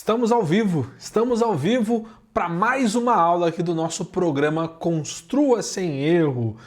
Estamos ao vivo para mais uma aula aqui do nosso programa Construa Sem Erro.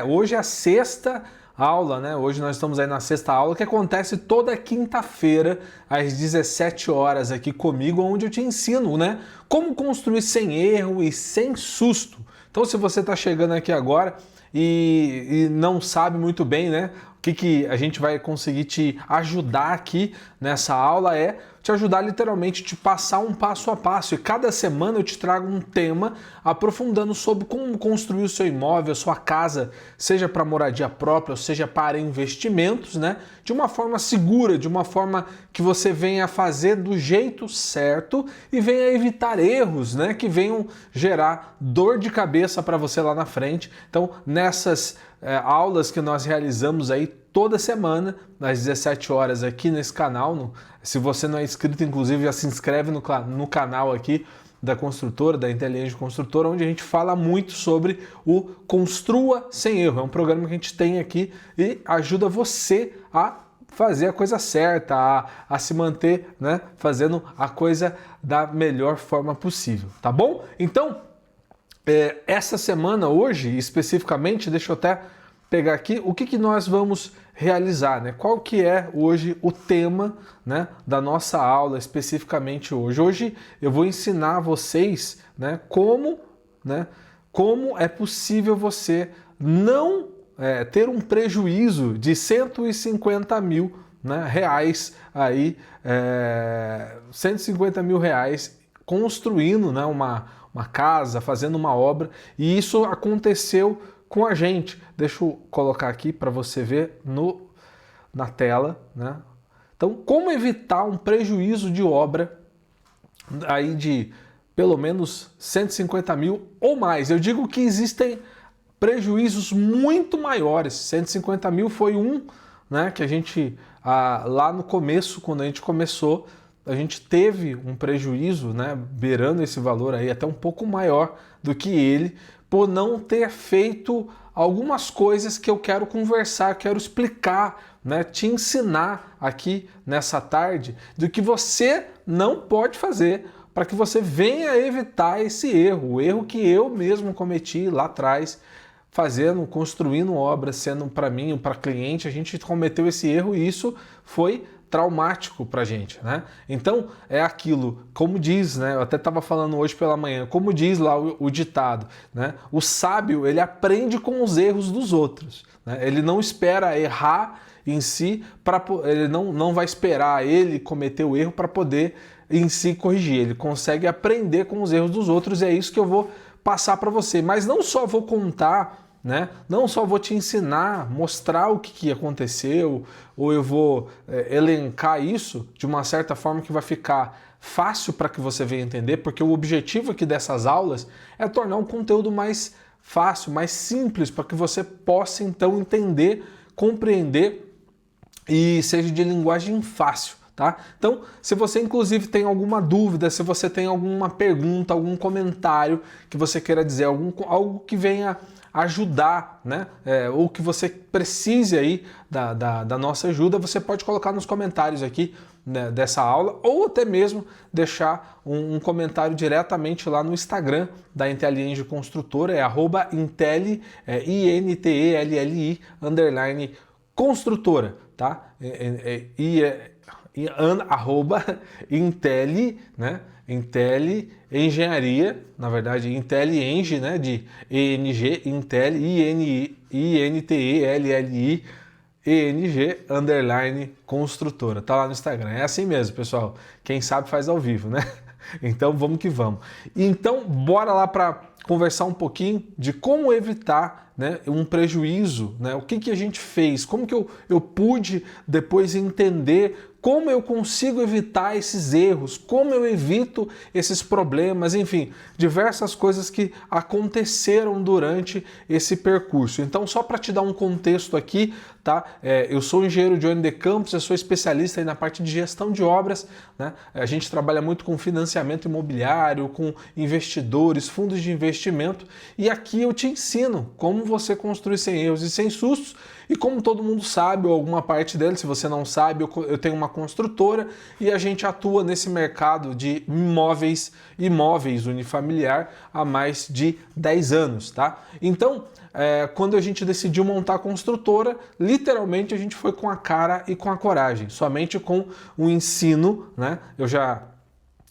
Hoje é a sexta aula, né? Hoje nós estamos aí na sexta aula que acontece toda quinta-feira às 17 horas aqui comigo, onde eu te ensino, né? Como construir sem erro e sem susto. Então, se você está chegando aqui agora e não sabe muito bem, né? O que a gente vai conseguir te ajudar aqui nessa aula é te ajudar literalmente, te passar um passo a passo. E cada semana eu te trago um tema aprofundando sobre como construir o seu imóvel, a sua casa, seja para moradia própria ou seja para investimentos, né? De uma forma segura, de uma forma que você venha fazer do jeito certo e venha evitar erros, né? Que venham gerar dor de cabeça para você lá na frente. Então, nessas aulas que nós realizamos aí toda semana, às 17 horas aqui nesse canal. Se você não é inscrito, inclusive, já se inscreve no canal aqui da construtora, da Inteligente Construtora, onde a gente fala muito sobre o Construa Sem Erro. É um programa que a gente tem aqui e ajuda você a fazer a coisa certa, a se manter, né, fazendo a coisa da melhor forma possível, tá bom? Então, essa semana, hoje, especificamente, deixa eu até pegar aqui o que nós vamos realizar, né? Qual que é hoje o tema, né, da nossa aula especificamente hoje. Hoje eu vou ensinar vocês, né, como é possível você não ter um prejuízo de 150 mil, né, reais aí, 150 mil reais construindo, né, uma casa, fazendo uma obra, e isso aconteceu com a gente. Deixa eu colocar aqui para você ver na tela, né? Então, como evitar um prejuízo de obra aí de pelo menos 150 mil ou mais? Eu digo que existem prejuízos muito maiores. 150 mil foi né, que a gente, lá no começo, quando a gente começou, a gente teve um prejuízo, né, beirando esse valor aí, até um pouco maior do que ele, por não ter feito algumas coisas que eu quero conversar, quero explicar, né, te ensinar aqui nessa tarde do que você não pode fazer para que você venha evitar esse erro, o erro que eu mesmo cometi lá atrás, construindo obras, sendo para mim ou para cliente, a gente cometeu esse erro e isso foi traumático pra gente, né? Então, é aquilo, como diz, né? Eu até estava falando hoje pela manhã, como diz lá o ditado, né? O sábio, ele aprende com os erros dos outros, né? Ele não espera errar em si, ele não vai esperar ele cometer o erro para poder em si corrigir. Ele consegue aprender com os erros dos outros e é isso que eu vou passar para você. Mas não só vou contar, né? Não só vou te ensinar, mostrar o que aconteceu, ou eu vou elencar isso de uma certa forma que vai ficar fácil para que você venha entender, porque o objetivo aqui dessas aulas é tornar um conteúdo mais fácil, mais simples, para que você possa então entender, compreender e seja de linguagem fácil. Tá? Então, se você inclusive tem alguma dúvida, se você tem alguma pergunta, algum comentário que você queira dizer, algo que venha ajudar, né? Ou que você precise aí da nossa ajuda, você pode colocar nos comentários aqui, né, dessa aula, ou até mesmo deixar um comentário diretamente lá no Instagram da Inteligente Construtora, @Intelli, INTELLI _construtora, tá? Intelli, né? Intelli Engenharia, na verdade Intelli Eng, né? De ENG, Intelli INTELLI ENG _construtora. Tá lá no Instagram. É assim mesmo, pessoal. Quem sabe faz ao vivo, né? Então vamos que vamos. Então bora lá para conversar um pouquinho de como evitar, né, um prejuízo, né? O que a gente fez, como que eu pude depois entender como eu consigo evitar esses erros, como eu evito esses problemas, enfim, diversas coisas que aconteceram durante esse percurso. Então, só para te dar um contexto aqui, tá? Eu sou engenheiro de OND Campos, eu sou especialista aí na parte de gestão de obras, né? A gente trabalha muito com financiamento imobiliário, com investidores, fundos de investimento, e aqui eu te ensino como como você construir sem erros e sem sustos. E como todo mundo sabe, ou alguma parte dele, se você não sabe, eu tenho uma construtora e a gente atua nesse mercado de imóveis unifamiliar há mais de 10 anos, tá? Então, quando a gente decidiu montar a construtora, literalmente a gente foi com a cara e com a coragem, somente com o ensino, né? Eu já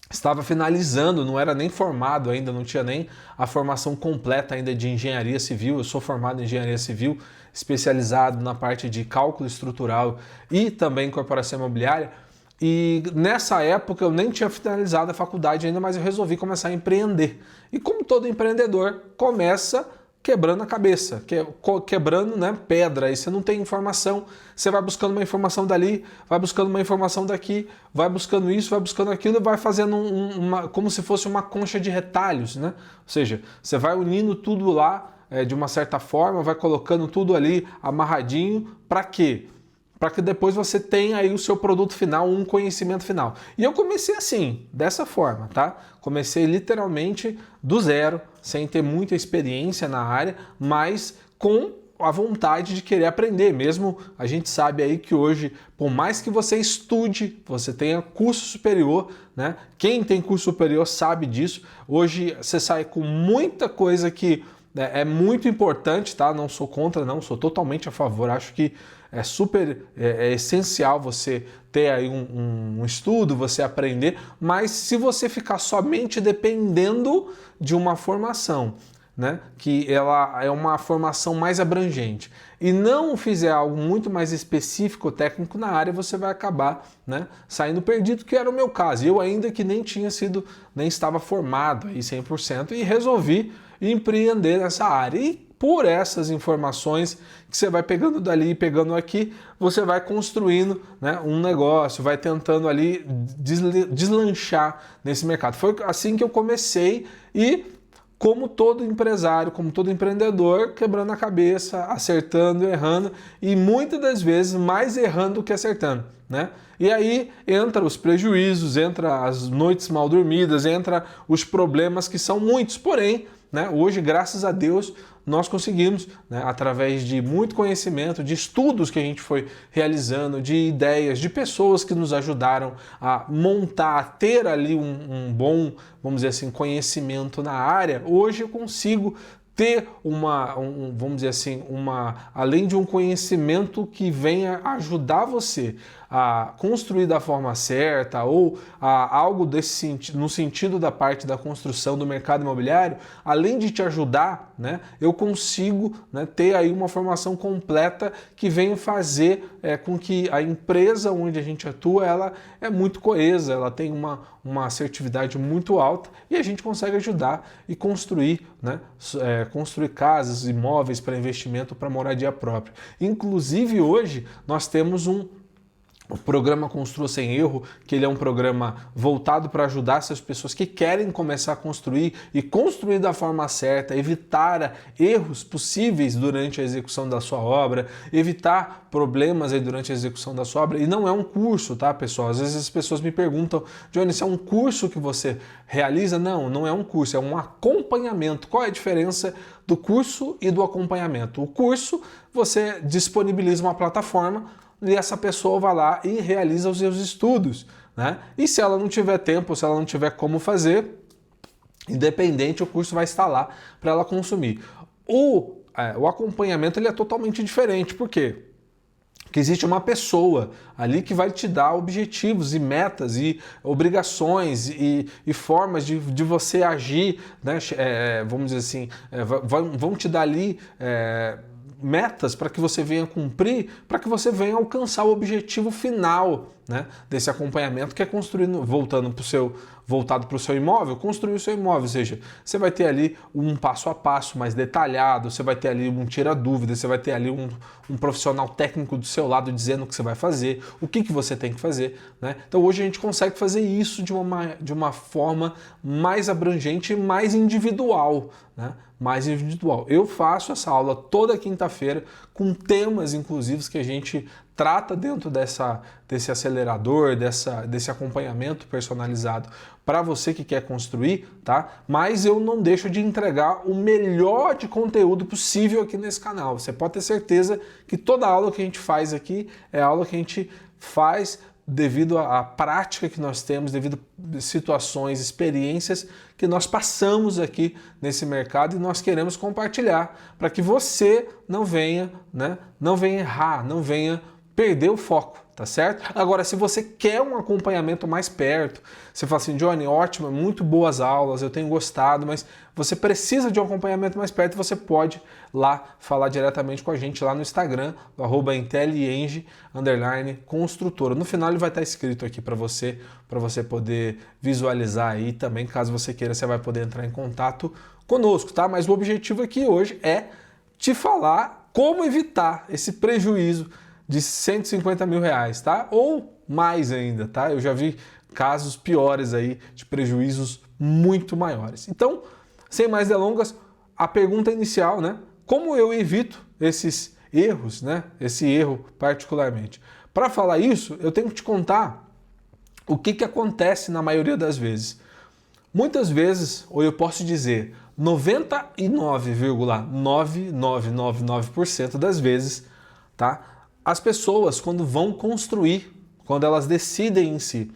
estava finalizando, não era nem formado ainda, não tinha nem a formação completa ainda de engenharia civil. Eu sou formado em engenharia civil, especializado na parte de cálculo estrutural e também incorporação imobiliária. E nessa época eu nem tinha finalizado a faculdade ainda, mas eu resolvi começar a empreender. E como todo empreendedor, começa quebrando a cabeça, quebrando, né, pedra. Aí você não tem informação, você vai buscando uma informação dali, vai buscando uma informação daqui, vai buscando isso, vai buscando aquilo e vai fazendo como se fosse uma concha de retalhos, né? Ou seja, você vai unindo tudo lá de uma certa forma, vai colocando tudo ali amarradinho. Para quê? Para que depois você tenha aí o seu produto final, um conhecimento final. E eu comecei assim, dessa forma, tá? Comecei literalmente do zero, sem ter muita experiência na área, mas com a vontade de querer aprender. Mesmo a gente sabe aí que hoje, por mais que você estude, você tenha curso superior, né? Quem tem curso superior sabe disso. Hoje você sai com muita coisa que é muito importante, tá? Não sou contra, não, sou totalmente a favor. Acho que é essencial você ter aí um estudo, você aprender, mas se você ficar somente dependendo de uma formação, né, que ela é uma formação mais abrangente, e não fizer algo muito mais específico, técnico na área, você vai acabar, né, saindo perdido, que era o meu caso. Eu ainda que nem estava formado aí 100% e resolvi empreender nessa área. E por essas informações que você vai pegando dali e pegando aqui, você vai construindo, né, um negócio, vai tentando ali deslanchar nesse mercado. Foi assim que eu comecei e, como todo empresário, como todo empreendedor, quebrando a cabeça, acertando, errando e muitas das vezes mais errando do que acertando, né? E aí entra os prejuízos, entra as noites mal dormidas, entra os problemas que são muitos, porém, né, hoje, graças a Deus, nós conseguimos, né, através de muito conhecimento, de estudos que a gente foi realizando, de ideias, de pessoas que nos ajudaram a montar, a ter ali um bom, vamos dizer assim, conhecimento na área. Hoje eu consigo ter vamos dizer assim, além de um conhecimento que venha ajudar você a construir da forma certa ou algo no sentido da parte da construção do mercado imobiliário, além de te ajudar, né, eu consigo, né, ter aí uma formação completa que venha fazer com que a empresa onde a gente atua, ela é muito coesa, ela tem uma assertividade muito alta e a gente consegue ajudar e construir, né, construir casas, imóveis para investimento, para moradia própria. Inclusive hoje nós temos o programa Construa Sem Erro, que ele é um programa voltado para ajudar essas pessoas que querem começar a construir e construir da forma certa, evitar erros possíveis durante a execução da sua obra, evitar problemas aí durante a execução da sua obra. E não é um curso, tá, pessoal? Às vezes as pessoas me perguntam, Johnny, isso é um curso que você realiza? Não, não é um curso, é um acompanhamento. Qual é a diferença do curso e do acompanhamento? O curso, você disponibiliza uma plataforma e essa pessoa vai lá e realiza os seus estudos, né? E se ela não tiver tempo, se ela não tiver como fazer, independente, o curso vai estar lá para ela consumir. O acompanhamento ele é totalmente diferente. Por quê? Porque existe uma pessoa ali que vai te dar objetivos e metas e obrigações e formas de você agir, né? Vamos dizer assim, vão te dar ali metas para que você venha cumprir, para que você venha alcançar o objetivo final, né, desse acompanhamento, que é construindo, voltado para o seu imóvel, construir o seu imóvel. Ou seja, você vai ter ali um passo a passo mais detalhado, você vai ter ali um tira-dúvida, você vai ter ali um profissional técnico do seu lado dizendo o que você vai fazer, o que você tem que fazer, né? Então hoje a gente consegue fazer isso de uma forma mais abrangente e mais individual, né? Mais individual. Eu faço essa aula toda quinta-feira com temas inclusivos que a gente trata dentro desse acelerador, desse acompanhamento personalizado para você que quer construir, tá? Mas eu não deixo de entregar o melhor de conteúdo possível aqui nesse canal. Você pode ter certeza que toda aula que a gente faz aqui é aula que a gente faz devido à prática que nós temos, devido a situações, experiências que nós passamos aqui nesse mercado e nós queremos compartilhar para que você não venha, né, não venha errar, não venha perder o foco, tá certo? Agora, se você quer um acompanhamento mais perto, você fala assim, Johnny, ótimo, muito boas aulas, eu tenho gostado, mas você precisa de um acompanhamento mais perto, você pode lá falar diretamente com a gente lá no Instagram, @intelienge_construtora. No final ele vai estar escrito aqui para você poder visualizar aí também, caso você queira, você vai poder entrar em contato conosco, tá? Mas o objetivo aqui hoje é te falar como evitar esse prejuízo de 150 mil reais, tá? Ou mais ainda, tá? Eu já vi casos piores aí de prejuízos muito maiores. Então, sem mais delongas, a pergunta inicial, né? Como eu evito esses erros, né? Esse erro particularmente. Para falar isso, eu tenho que te contar o que acontece na maioria das vezes. Muitas vezes, ou eu posso dizer, 99,9999% das vezes, tá? As pessoas, quando vão construir, quando elas decidem em si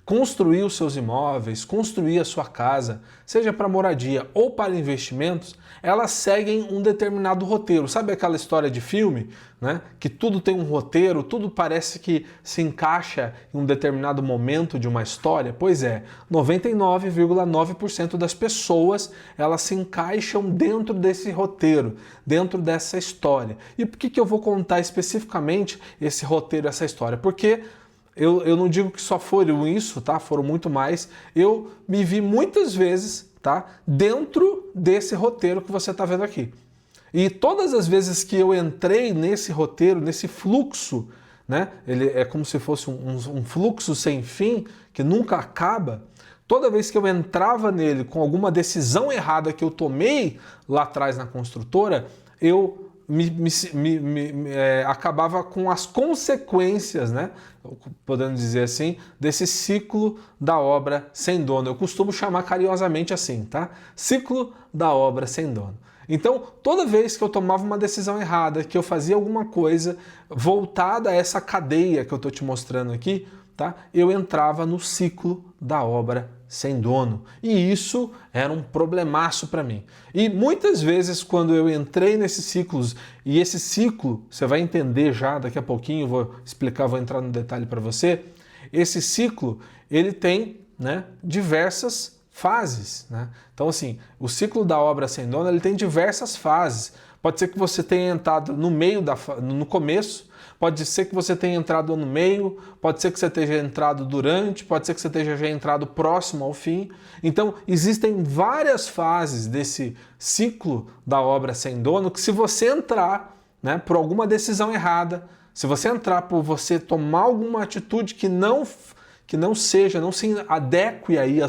construir os seus imóveis, construir a sua casa, seja para moradia ou para investimentos, elas seguem um determinado roteiro. Sabe aquela história de filme, né? Que tudo tem um roteiro, tudo parece que se encaixa em um determinado momento de uma história? Pois é, 99,9% das pessoas, elas se encaixam dentro desse roteiro, dentro dessa história. E por que eu vou contar especificamente esse roteiro, essa história? Porque eu não digo que só foram isso, tá? Foram muito mais. Eu me vi muitas vezes, tá? Dentro desse roteiro que você está vendo aqui. E todas as vezes que eu entrei nesse roteiro, nesse fluxo, né? Ele é como se fosse um fluxo sem fim, que nunca acaba. Toda vez que eu entrava nele com alguma decisão errada que eu tomei lá atrás na construtora, eu acabava com as consequências, né, podendo dizer assim, desse ciclo da obra sem dono. Eu costumo chamar carinhosamente assim, tá? Ciclo da obra sem dono. Então, toda vez que eu tomava uma decisão errada, que eu fazia alguma coisa voltada a essa cadeia que eu estou te mostrando aqui, tá? Eu entrava no ciclo da obra sem dono. E isso era um problemaço para mim. E muitas vezes quando eu entrei nesses ciclos, e esse ciclo, você vai entender já daqui a pouquinho, vou explicar, vou entrar no detalhe para você, esse ciclo, ele tem, né, diversas fases, né? Então assim, o ciclo da obra sem dono, ele tem diversas fases. Pode ser que você tenha entrado no meio, no começo, pode ser que você tenha entrado no meio, pode ser que você esteja entrado durante, pode ser que você esteja já entrado próximo ao fim. Então, existem várias fases desse ciclo da obra sem dono que se você entrar, né, por alguma decisão errada, se você entrar por você tomar alguma atitude que não se adeque aí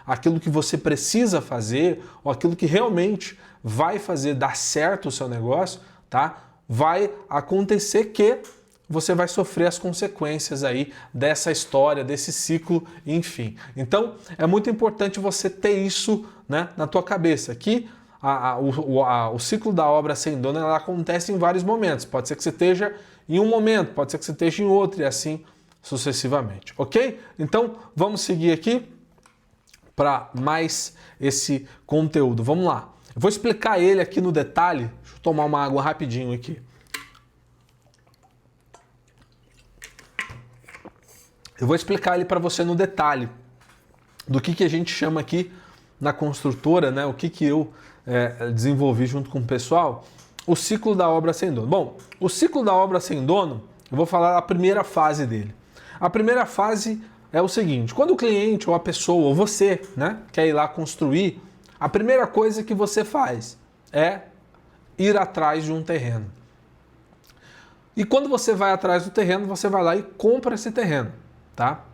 aquilo que você precisa fazer, ou aquilo que realmente vai fazer dar certo o seu negócio, tá? Vai acontecer que você vai sofrer as consequências aí dessa história, desse ciclo, enfim. Então, é muito importante você ter isso, né, na tua cabeça, que o ciclo da obra sem dono, ela acontece em vários momentos. Pode ser que você esteja em um momento, pode ser que você esteja em outro e assim sucessivamente, ok? Então, vamos seguir aqui para mais esse conteúdo. Vamos lá. Eu vou explicar ele aqui no detalhe. Deixa eu tomar uma água rapidinho aqui. Eu vou explicar ele para você no detalhe do que a gente chama aqui na construtora, né? O que eu desenvolvi junto com o pessoal, o ciclo da obra sem dono. Bom, o ciclo da obra sem dono, eu vou falar a primeira fase dele. A primeira fase é o seguinte: quando o cliente ou a pessoa ou você, né, quer ir lá construir, a primeira coisa que você faz é ir atrás de um terreno. E quando você vai atrás do terreno, você vai lá e compra esse terreno, tá?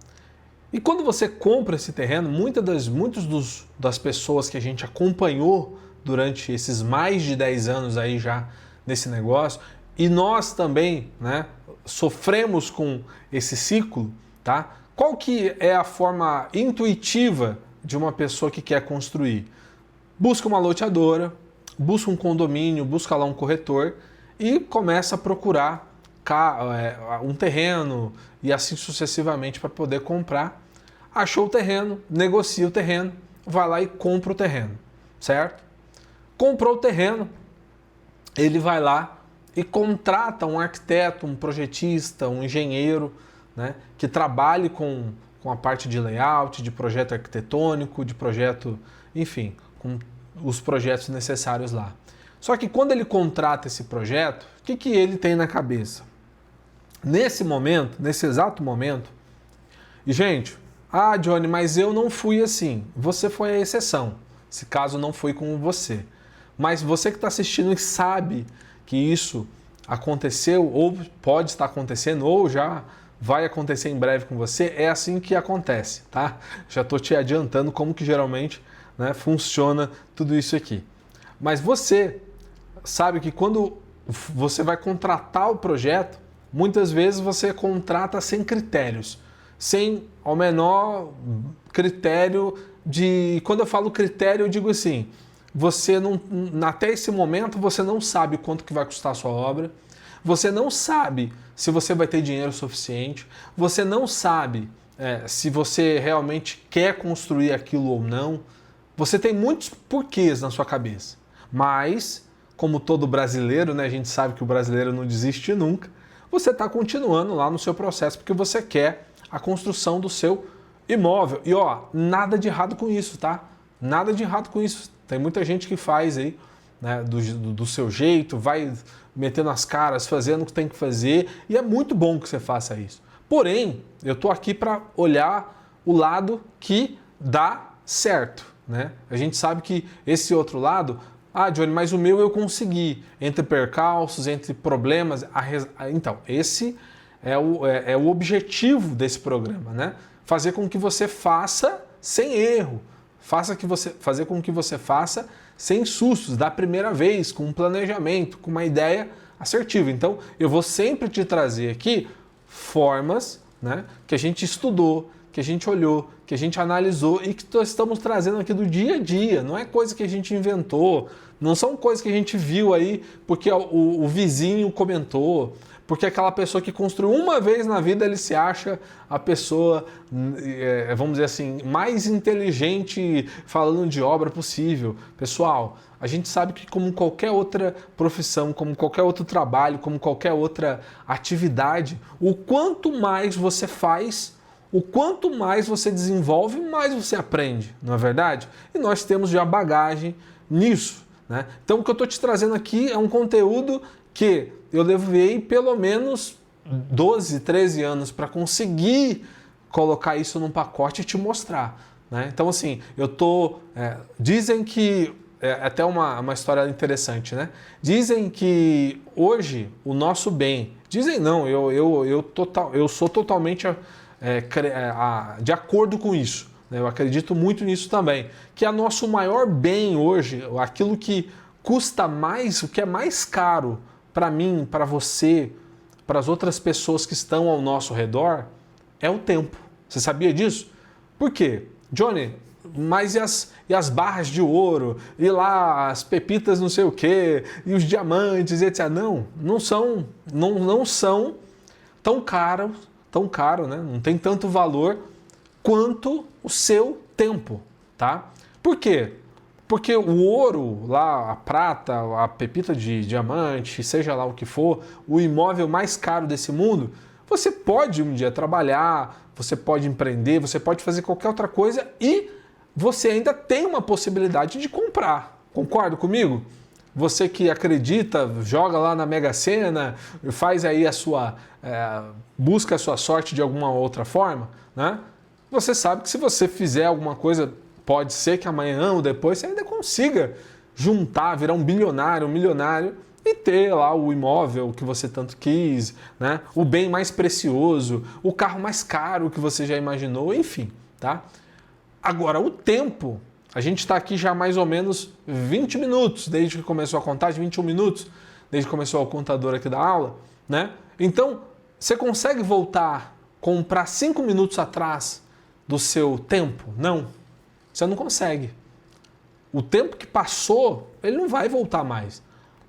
E quando você compra esse terreno, muitas das pessoas que a gente acompanhou durante esses mais de 10 anos aí já nesse negócio, e nós também, né, sofremos com esse ciclo, tá? Qual que é a forma intuitiva de uma pessoa que quer construir? Busca uma loteadora, busca um condomínio, busca lá um corretor e começa a procurar um terreno e assim sucessivamente para poder comprar. Achou o terreno, negocia o terreno, vai lá e compra o terreno, certo? Comprou o terreno, ele vai lá e contrata um arquiteto, um projetista, um engenheiro, né, que trabalhe com a parte de layout, de projeto arquitetônico, de projeto, enfim, com os projetos necessários lá. Só que quando ele contrata esse projeto, o que ele tem na cabeça? Nesse momento, nesse exato momento, e gente, Johnny, mas eu não fui assim. Você foi a exceção, se caso não foi com você. Mas você que está assistindo e sabe que isso aconteceu, ou pode estar acontecendo, ou já vai acontecer em breve com você, é assim que acontece, tá? Já estou te adiantando como que geralmente, né, funciona tudo isso aqui. Mas você sabe que quando você vai contratar o projeto, muitas vezes você contrata sem critérios, sem ao menor critério de... Quando eu falo critério, eu digo assim, você não, até esse momento você não sabe quanto que vai custar a sua obra, você não sabe se você vai ter dinheiro suficiente, você não sabe se você realmente quer construir aquilo ou não. Você tem muitos porquês na sua cabeça, mas, como todo brasileiro, né, a gente sabe que o brasileiro não desiste nunca, você está continuando lá no seu processo porque você quer a construção do seu imóvel. E ó, nada de errado com isso, tá? Nada de errado com isso. Tem muita gente que faz aí, né, do seu jeito, vai metendo as caras, fazendo o que tem que fazer, e é muito bom que você faça isso. Porém, eu tô aqui para olhar o lado que dá certo, né? A gente sabe que esse outro lado, Johnny, mas o meu eu consegui, entre percalços, entre problemas, então, esse é o objetivo desse programa, né? Fazer com que você faça sem erro, fazer com que você faça sem sustos, da primeira vez, com um planejamento, com uma ideia assertiva. Então, eu vou sempre te trazer aqui formas, né, que a gente estudou, que a gente olhou, que a gente analisou e que nós estamos trazendo aqui do dia a dia. Não é coisa que a gente inventou, não são coisas que a gente viu aí porque o vizinho comentou, porque aquela pessoa que construiu uma vez na vida, ele se acha a pessoa, vamos dizer assim, mais inteligente falando de obra possível. Pessoal, a gente sabe que como qualquer outra profissão, como qualquer outro trabalho, como qualquer outra atividade, o quanto mais você faz, o quanto mais você desenvolve, mais você aprende, não é verdade? E nós temos já bagagem nisso, né? Então o que eu estou te trazendo aqui é um conteúdo que eu levei pelo menos 12, 13 anos para conseguir colocar isso num pacote e te mostrar, né? Então assim, dizem que, até uma história interessante, né? Dizem que hoje o nosso bem, dizem não, eu sou totalmente de acordo com isso, né? Eu acredito muito nisso também, que é nosso maior bem hoje, aquilo que custa mais, o que é mais caro para mim, para você, para as outras pessoas que estão ao nosso redor, é o tempo. Você sabia disso? Por quê? Johnny, mas e as barras de ouro, e lá as pepitas não sei o quê, e os diamantes, etc. Não são tão caro, né? Não tem tanto valor quanto o seu tempo, tá? Por quê? Porque o ouro, lá, a prata, a pepita de diamante, seja lá o que for, o imóvel mais caro desse mundo, você pode um dia trabalhar, você pode empreender, você pode fazer qualquer outra coisa e você ainda tem uma possibilidade de comprar. Concorda comigo? Você que acredita, joga lá na Mega Sena, faz aí busca a sua sorte de alguma outra forma, né? Você sabe que se você fizer alguma coisa, pode ser que amanhã ou depois você ainda consiga juntar, virar um bilionário, um milionário e ter lá o imóvel que você tanto quis, né? O bem mais precioso, o carro mais caro que você já imaginou, enfim, tá? Agora, o tempo, a gente está aqui já mais ou menos 20 minutos, desde que começou a contagem, 21 minutos. desde que começou o contador aqui da aula, né? Então, você consegue voltar, comprar 5 minutos atrás do seu tempo? Não, você não consegue. O tempo que passou, ele não vai voltar mais.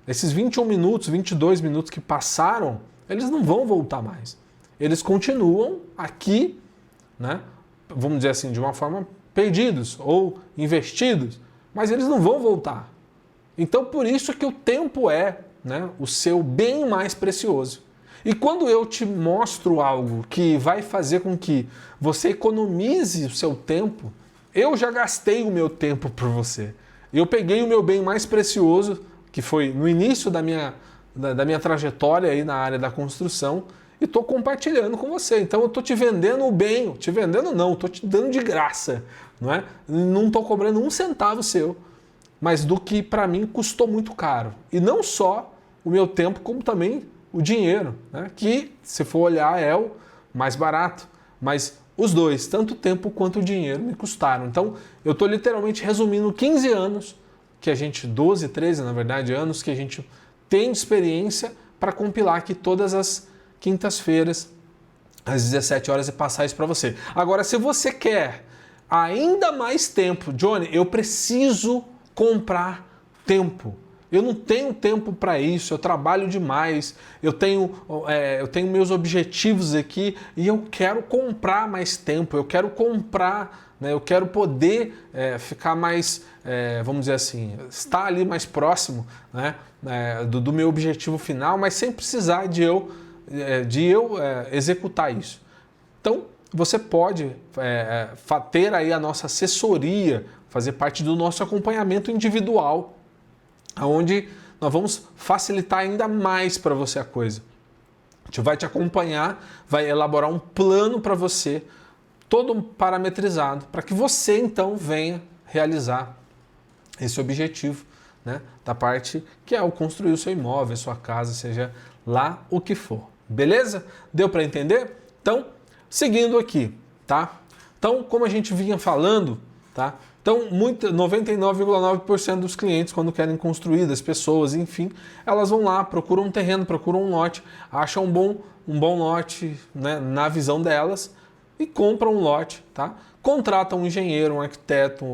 Esses 21 minutos, 22 minutos que passaram, eles não vão voltar mais. Eles continuam aqui, né? Vamos dizer assim, de uma forma perdidos ou investidos, mas eles não vão voltar. Então, por isso que o tempo é, né, o seu bem mais precioso. E quando eu te mostro algo que vai fazer com que você economize o seu tempo, eu já gastei o meu tempo por você. Eu peguei o meu bem mais precioso, que foi no início da minha trajetória aí na área da construção, e estou compartilhando com você. Então eu estou te vendendo o bem, te vendendo não, estou te dando de graça, não é? Não estou cobrando um centavo seu, mas do que para mim custou muito caro. E não só o meu tempo, como também o dinheiro, né? Que se for olhar é o mais barato, mas os dois, tanto o tempo quanto o dinheiro, me custaram. Então eu estou literalmente resumindo 15 anos, que a gente, 12, 13 na verdade, anos que a gente tem de experiência para compilar aqui todas as quintas-feiras, às 17 horas, e passar isso para você. Agora, se você quer ainda mais tempo, Johnny, eu preciso comprar tempo. Eu não tenho tempo para isso, eu trabalho demais, eu tenho meus objetivos aqui e eu quero comprar mais tempo, eu quero comprar, né, eu quero poder ficar mais, vamos dizer assim, estar ali mais próximo, né, do meu objetivo final, mas sem precisar de eu executar isso. Então, você pode ter aí a nossa assessoria, fazer parte do nosso acompanhamento individual, onde nós vamos facilitar ainda mais para você a coisa. A gente vai te acompanhar, vai elaborar um plano para você, todo parametrizado, para que você então venha realizar esse objetivo, né, da parte que é o construir o seu imóvel, a sua casa, seja lá o que for. Beleza? Deu para entender? Então, seguindo aqui, tá? Então, como a gente vinha falando, tá? Então, 99,9% dos clientes, quando querem construir, das pessoas, enfim, elas vão lá, procuram um terreno, procuram um lote, acham um bom lote, né, na visão delas, e compram um lote, tá? Contratam um engenheiro, um arquiteto,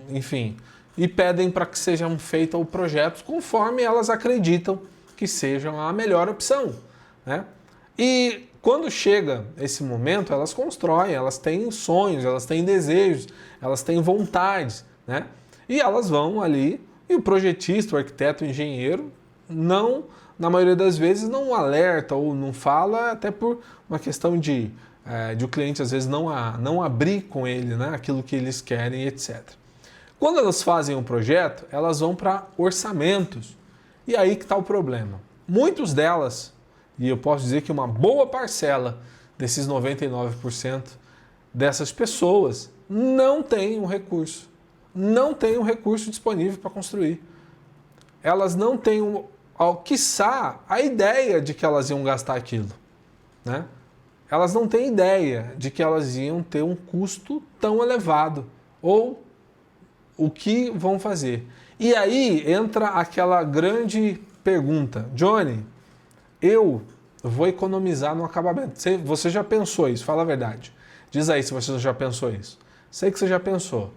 enfim, e pedem para que sejam feitos o projeto conforme elas acreditam que sejam a melhor opção, né? E quando chega esse momento, elas constroem, elas têm sonhos, elas têm desejos, elas têm vontades, né? E elas vão ali, e o projetista, o arquiteto, o engenheiro, não, na maioria das vezes, não alerta ou não fala, até por uma questão de o cliente, às vezes, não abrir com ele, né, aquilo que eles querem, etc. Quando elas fazem um projeto, elas vão para orçamentos. E aí que está o problema. Muitas delas, e eu posso dizer que uma boa parcela desses 99% dessas pessoas não tem um recurso. Não tem um recurso disponível para construir. Elas não têm, quiçá, a ideia de que elas iam gastar aquilo, né? Elas não têm ideia de que elas iam ter um custo tão elevado. Ou o que vão fazer. E aí entra aquela grande pergunta. Johnny, eu vou economizar no acabamento. Você já pensou isso? Fala a verdade. Diz aí se você já pensou isso. Sei que você já pensou.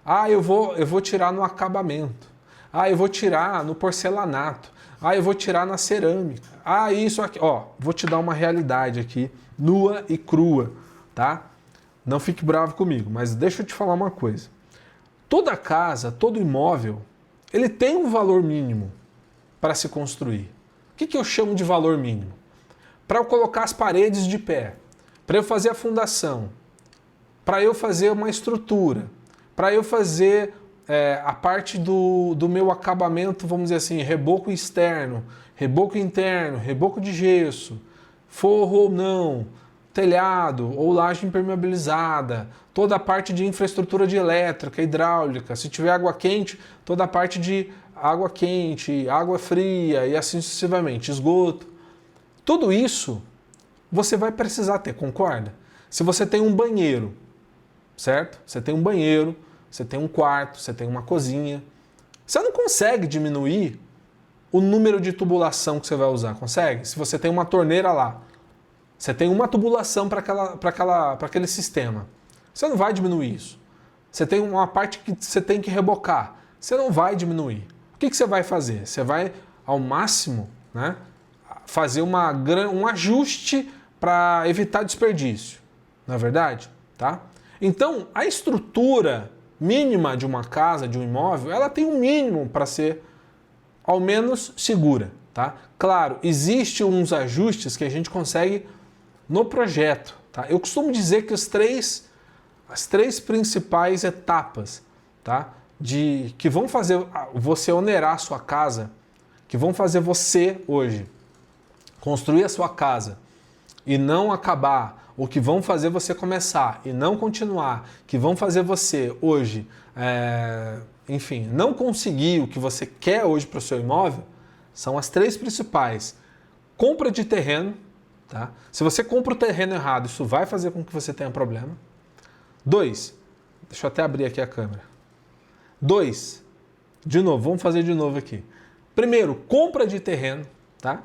Ah, eu vou tirar no acabamento. Ah, eu vou tirar no porcelanato. Ah, eu vou tirar na cerâmica. Ah, isso aqui. Ó, vou te dar uma realidade aqui, nua e crua, tá? Não fique bravo comigo, mas deixa eu te falar uma coisa. Toda casa, todo imóvel, ele tem um valor mínimo para se construir. O que eu chamo de valor mínimo? Para eu colocar as paredes de pé, para eu fazer a fundação, para eu fazer uma estrutura, para eu fazer a parte do meu acabamento, vamos dizer assim, reboco externo, reboco interno, reboco de gesso, forro ou não, telhado ou laje impermeabilizada, toda a parte de infraestrutura de elétrica, hidráulica, se tiver água quente, toda a parte de água quente, água fria e assim sucessivamente, esgoto. Tudo isso você vai precisar ter, concorda? Se você tem um banheiro, certo? Você tem um banheiro, você tem um quarto, você tem uma cozinha, você não consegue diminuir o número de tubulação que você vai usar? Consegue? Se você tem uma torneira lá, você tem uma tubulação para aquele sistema, você não vai diminuir isso. Você tem uma parte que você tem que rebocar, você não vai diminuir. O que você vai fazer? Você vai, ao máximo, né, fazer um ajuste para evitar desperdício, não é verdade? Tá? Então, a estrutura mínima de uma casa, de um imóvel, ela tem um mínimo para ser, ao menos, segura. Tá? Claro, existem uns ajustes que a gente consegue no projeto. Tá? Eu costumo dizer que as três principais etapas, tá, que vão fazer você onerar a sua casa, que vão fazer você hoje construir a sua casa e não acabar, ou que vão fazer você começar e não continuar, que vão fazer você hoje, enfim, não conseguir o que você quer hoje para o seu imóvel, são as três principais. Compra de terreno, tá? Se você compra o terreno errado, isso vai fazer com que você tenha problema. 2, deixa eu até abrir aqui a câmera. 2, de novo, vamos fazer de novo aqui. Primeiro, compra de terreno, tá?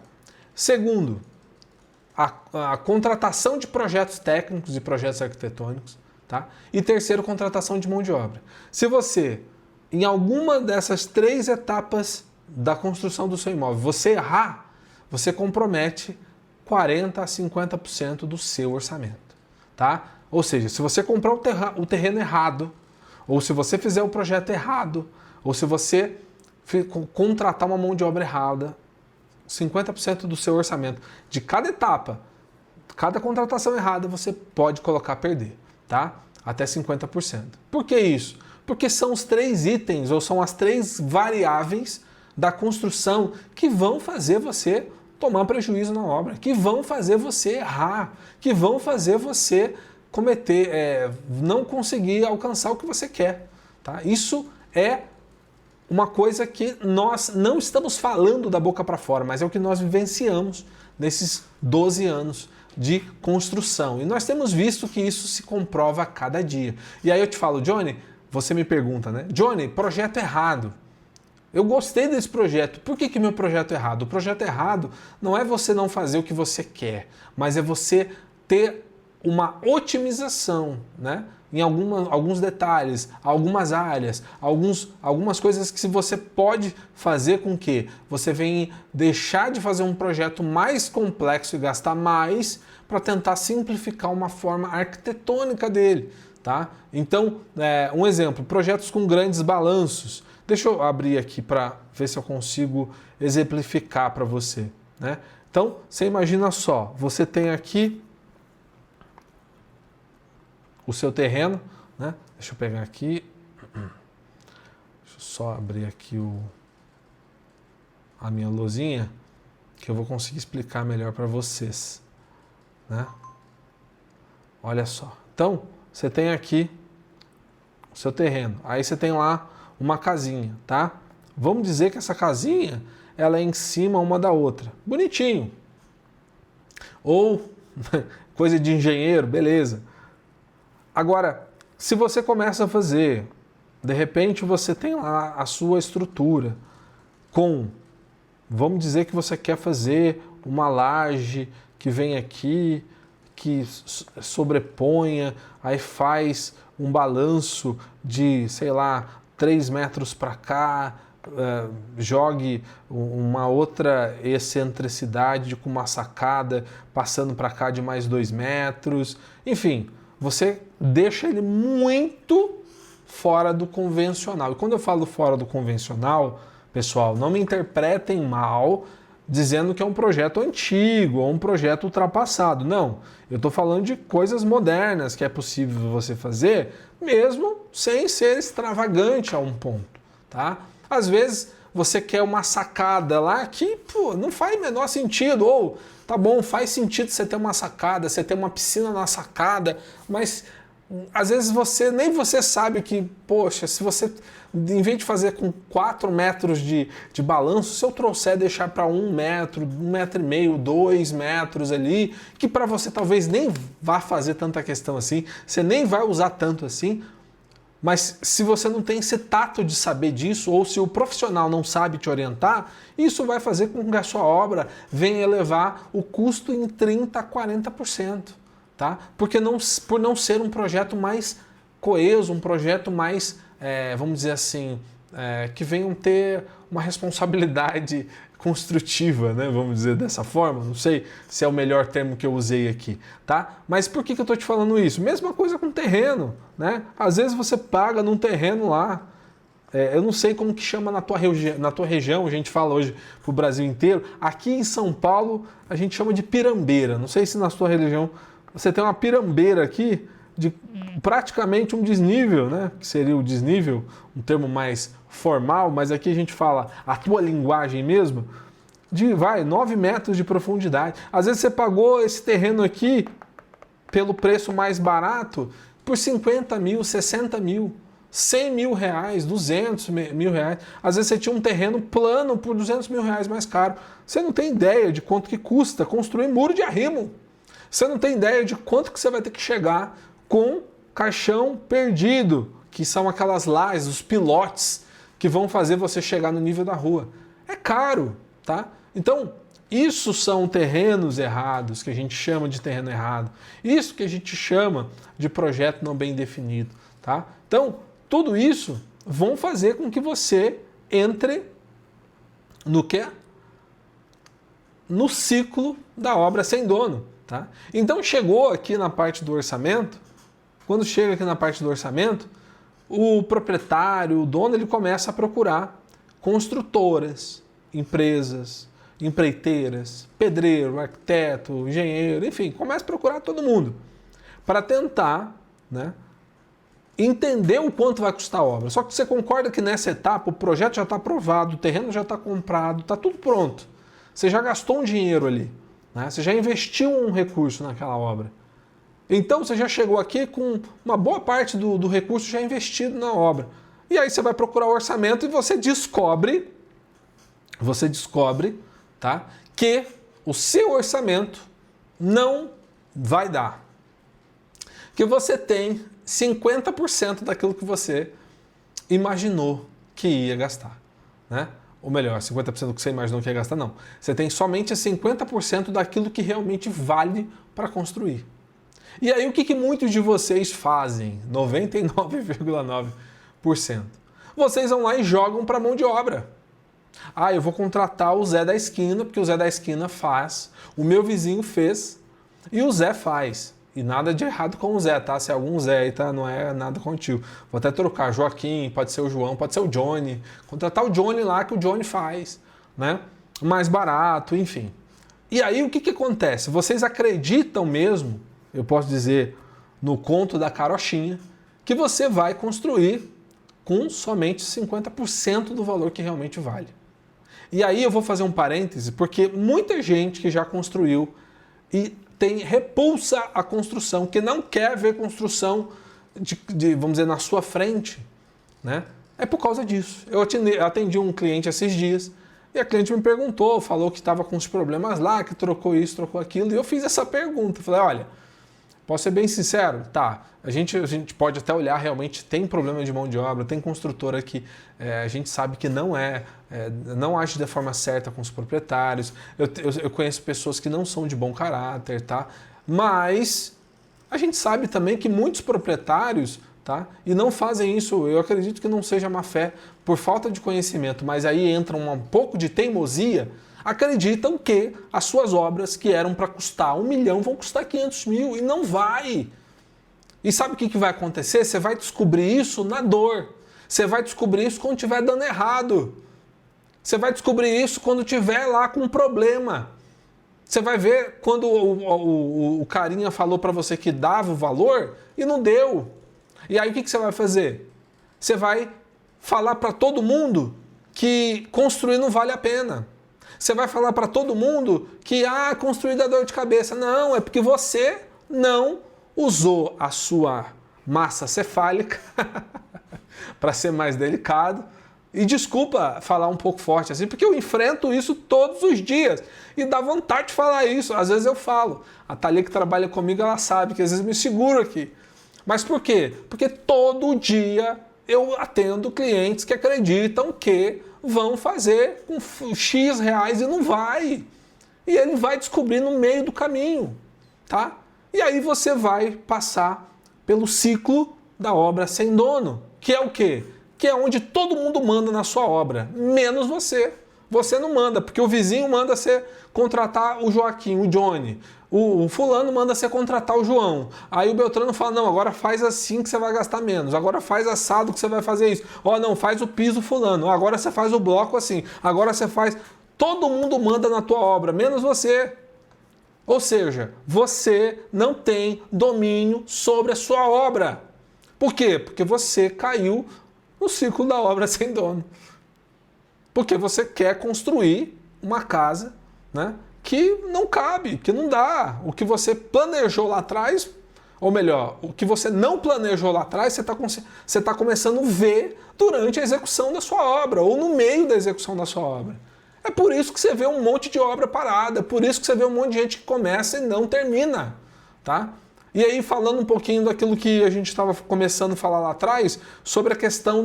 Segundo, a contratação de projetos técnicos e projetos arquitetônicos, tá? E terceiro, contratação de mão de obra. Se você, em alguma dessas três etapas da construção do seu imóvel, você errar, você compromete 40% a 50% do seu orçamento, tá? Ou seja, se você comprar o terreno errado, ou se você fizer o projeto errado, ou se você contratar uma mão de obra errada, 50% do seu orçamento de cada etapa, cada contratação errada, você pode colocar a perder, tá? Até 50%. Por que isso? Porque são os três itens, ou são as três variáveis da construção que vão fazer você tomar prejuízo na obra, que vão fazer você errar, que vão fazer você cometer, não conseguir alcançar o que você quer. Tá? Isso é uma coisa que nós não estamos falando da boca para fora, mas é o que nós vivenciamos nesses 12 anos de construção. E nós temos visto que isso se comprova a cada dia. E aí eu te falo, Johnny, você me pergunta, né? Johnny, projeto errado. Eu gostei desse projeto. Por que meu projeto é errado? O projeto errado não é você não fazer o que você quer, mas é você ter uma otimização, né? Em alguns detalhes, algumas áreas, algumas coisas que você pode fazer com que você venha deixar de fazer um projeto mais complexo e gastar mais para tentar simplificar uma forma arquitetônica dele. Tá? Então, um exemplo, projetos com grandes balanços. Deixa eu abrir aqui para ver se eu consigo exemplificar para você. Né? Então, você imagina só, você tem aqui o seu terreno, né? Deixa eu pegar aqui, deixa eu só abrir aqui a minha lousinha, que eu vou conseguir explicar melhor para vocês. Né? Olha só, então você tem aqui o seu terreno, aí você tem lá uma casinha, tá? Vamos dizer que essa casinha, ela é em cima uma da outra, bonitinho. Ou coisa de engenheiro, beleza. Agora, se você começa a fazer, de repente você tem lá a sua estrutura vamos dizer que você quer fazer uma laje que vem aqui, que sobreponha, aí faz um balanço de, sei lá, 3 metros para cá, jogue uma outra excentricidade com uma sacada passando para cá de mais 2 metros, enfim, você deixa ele muito fora do convencional. E quando eu falo fora do convencional, pessoal, não me interpretem mal dizendo que é um projeto antigo ou um projeto ultrapassado. Não, eu estou falando de coisas modernas que é possível você fazer, mesmo sem ser extravagante a um ponto. Tá? Às vezes você quer uma sacada lá que não faz o menor sentido, ou tá bom, faz sentido você ter uma sacada, você ter uma piscina na sacada, mas às vezes nem você sabe que, poxa, se você, em vez de fazer com 4 metros de balanço, se eu trouxer deixar para 1 metro, 1,5 metro, 2 metros ali, que para você talvez nem vá fazer tanta questão assim, você nem vai usar tanto assim, Mas se você não tem esse tato de saber disso, ou se o profissional não sabe te orientar, isso vai fazer com que a sua obra venha elevar o custo em 30% a 40%. Tá? Porque por não ser um projeto mais coeso, um projeto mais, vamos dizer assim, que venham ter uma responsabilidade construtiva, né? Vamos dizer dessa forma. Não sei se é o melhor termo que eu usei aqui, tá? Mas por que eu estou te falando isso? Mesma coisa com terreno, né? Às vezes você paga num terreno lá, eu não sei como que chama na tua região, a gente fala hoje pro Brasil inteiro. Aqui em São Paulo a gente chama de pirambeira. Não sei se na sua região você tem uma pirambeira aqui de praticamente um desnível, né? Que seria o desnível, um termo mais formal, mas aqui a gente fala a tua linguagem mesmo, de 9 metros de profundidade. Às vezes você pagou esse terreno aqui pelo preço mais barato por 50 mil, 60 mil, 100 mil reais, 200 mil reais. Às vezes você tinha um terreno plano por 200 mil reais mais caro. Você não tem ideia de quanto que custa construir muro de arrimo. Você não tem ideia de quanto que você vai ter que chegar com caixão perdido, que são aquelas lajes, os pilotes, que vão fazer você chegar no nível da rua. É caro, tá? Então, isso são terrenos errados, que a gente chama de terreno errado. Isso que a gente chama de projeto não bem definido, tá? Então, tudo isso vão fazer com que você entre no quê? No ciclo da obra sem dono, tá? Então, chegou aqui na parte do orçamento, quando chega aqui na parte do orçamento, o proprietário, o dono, ele começa a procurar construtoras, empresas, empreiteiras, pedreiro, arquiteto, engenheiro, enfim, começa a procurar todo mundo para tentar, né, entender o quanto vai custar a obra. Só que você concorda que nessa etapa o projeto já está aprovado, o terreno já está comprado, está tudo pronto. Você já gastou um dinheiro ali, né? Você já investiu um recurso naquela obra. Então você já chegou aqui com uma boa parte do recurso já investido na obra. E aí você vai procurar o orçamento e você descobre, tá, que o seu orçamento não vai dar. Que você tem 50% daquilo que você imaginou que ia gastar, né? Ou melhor, 50% do que você imaginou que ia gastar, não. Você tem somente 50% daquilo que realmente vale para construir. E aí o que muitos de vocês fazem? 99,9%. Vocês vão lá e jogam para mão de obra. Ah, eu vou contratar o Zé da esquina, porque o Zé da esquina faz, o meu vizinho fez e o Zé faz. E nada de errado com o Zé, tá? Se é algum Zé aí, tá? Não é nada contigo. Vou até trocar. Joaquim, pode ser o João, pode ser o Johnny. Contratar o Johnny lá que o Johnny faz, né? Mais barato, enfim. E aí o que acontece? Vocês acreditam mesmo, eu posso dizer, no conto da carochinha, que você vai construir com somente 50% do valor que realmente vale. E aí eu vou fazer um parêntese, porque muita gente que já construiu e tem repulsa à construção, que não quer ver construção vamos dizer, na sua frente, né? É por causa disso. Eu atendi um cliente esses dias, e a cliente me perguntou, falou que estava com uns problemas lá, que trocou isso, trocou aquilo, e eu fiz essa pergunta. Falei, olha, posso ser bem sincero? Tá, a gente pode até olhar, realmente tem problema de mão de obra, tem construtora que a gente sabe que não age da forma certa com os proprietários, eu conheço pessoas que não são de bom caráter, tá? Mas a gente sabe também que muitos proprietários, tá? E não fazem isso, eu acredito que não seja má fé por falta de conhecimento, mas aí entra um pouco de teimosia, acreditam que as suas obras que eram para custar 1 milhão vão custar 500 mil e não vai. E sabe o que vai acontecer? Você vai descobrir isso na dor. Você vai descobrir isso quando estiver dando errado. Você vai descobrir isso quando estiver lá com um problema. Você vai ver quando o carinha falou para você que dava o valor e não deu. E aí o que você vai fazer? Você vai falar para todo mundo que construir não vale a pena. Você vai falar para todo mundo que construir dá dor de cabeça. Não, é porque você não usou a sua massa cefálica, para ser mais delicado. E desculpa falar um pouco forte assim, porque eu enfrento isso todos os dias. E dá vontade de falar isso. Às vezes eu falo. A Thalia que trabalha comigo, ela sabe que às vezes me seguro aqui. Mas por quê? Porque todo dia eu atendo clientes que acreditam que vão fazer com X reais e não vai. E ele vai descobrir no meio do caminho, tá? E aí você vai passar pelo ciclo da obra sem dono, que é o quê? Que é onde todo mundo manda na sua obra, menos você. Você não manda, porque o vizinho manda você contratar o Joaquim, o Johnny. O fulano manda você contratar o João. Aí o Beltrano fala, não, agora faz assim que você vai gastar menos. Agora faz assado que você vai fazer isso. Ó, não, faz o piso fulano. Agora você faz o bloco assim. Agora você faz... Todo mundo manda na tua obra, menos você. Ou seja, você não tem domínio sobre a sua obra. Por quê? Porque você caiu no ciclo da obra sem dono. Porque você quer construir uma casa, né, que não cabe, que não dá. O que você planejou lá atrás, ou melhor, o que você não planejou lá atrás, você tá começando a ver durante a execução da sua obra, ou no meio da execução da sua obra. É por isso que você vê um monte de obra parada, é por isso que você vê um monte de gente que começa e não termina, tá? E aí, falando um pouquinho daquilo que a gente estava começando a falar lá atrás, sobre a questão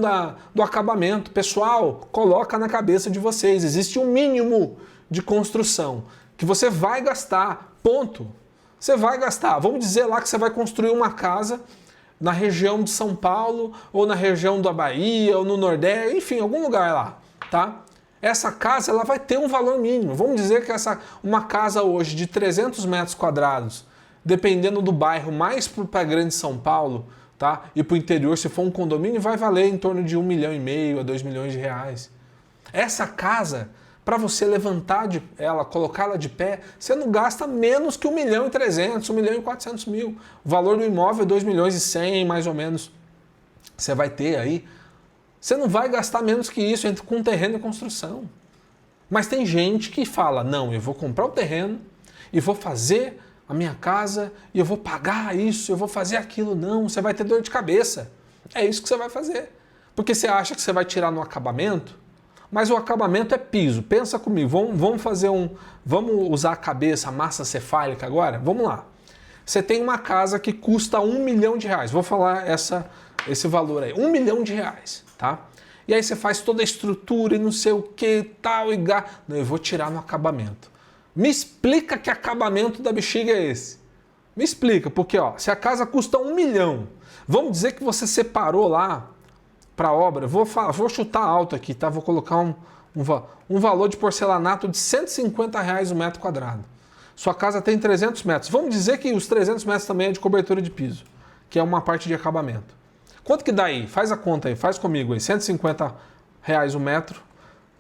do acabamento. Pessoal, coloca na cabeça de vocês, existe um mínimo de construção que você vai gastar, ponto. Você vai gastar. Vamos dizer lá que você vai construir uma casa na região de São Paulo, ou na região da Bahia, ou no Nordeste, enfim, algum lugar lá, tá? Essa casa ela vai ter um valor mínimo. Vamos dizer que uma casa hoje de 300 metros quadrados, dependendo do bairro, mais para a grande São Paulo, tá? E para o interior, se for um condomínio, vai valer em torno de 1,5 milhão a 2 milhões de reais. Essa casa, para você levantar ela, colocá-la de pé, você não gasta menos que 1.300.000, 1.400.000. O valor do imóvel é 2.100.000, mais ou menos. Você vai ter aí. Você não vai gastar menos que isso com terreno e construção. Mas tem gente que fala, não, eu vou comprar o terreno e vou fazer a minha casa e eu vou pagar isso, eu vou fazer aquilo. Não, você vai ter dor de cabeça. É isso que você vai fazer. Porque você acha que você vai tirar no acabamento, mas o acabamento é piso. Pensa comigo, vamos usar a cabeça, a massa cefálica agora? Vamos lá. Você tem uma casa que custa 1 milhão de reais. Vou falar esse valor aí, 1 milhão de reais, tá? E aí você faz toda a estrutura e não sei o que, tal, e não, eu vou tirar no acabamento. Me explica que acabamento da bexiga é esse. Me explica, porque ó, se a casa custa 1 milhão, vamos dizer que você separou lá para obra, vou chutar alto aqui, tá? Vou colocar um valor de porcelanato de 150 reais o metro quadrado. Sua casa tem 300 metros. Vamos dizer que os 300 metros também é de cobertura de piso, que é uma parte de acabamento. Quanto que dá aí? Faz a conta aí, faz comigo aí. 150 reais o metro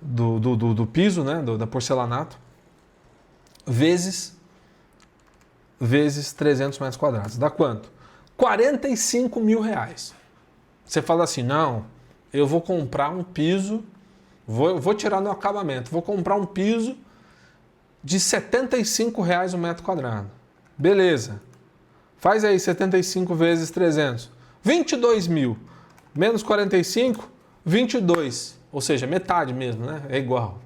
do piso, né? Da porcelanato, vezes 300 metros quadrados. Dá quanto? 45 mil reais. Você fala assim, não, eu vou comprar um piso, vou tirar no acabamento, vou comprar um piso de 75 reais o metro quadrado. Beleza. Faz aí 75 vezes 300. 22 mil. Menos 45, 22. Ou seja, metade mesmo, né? É igual.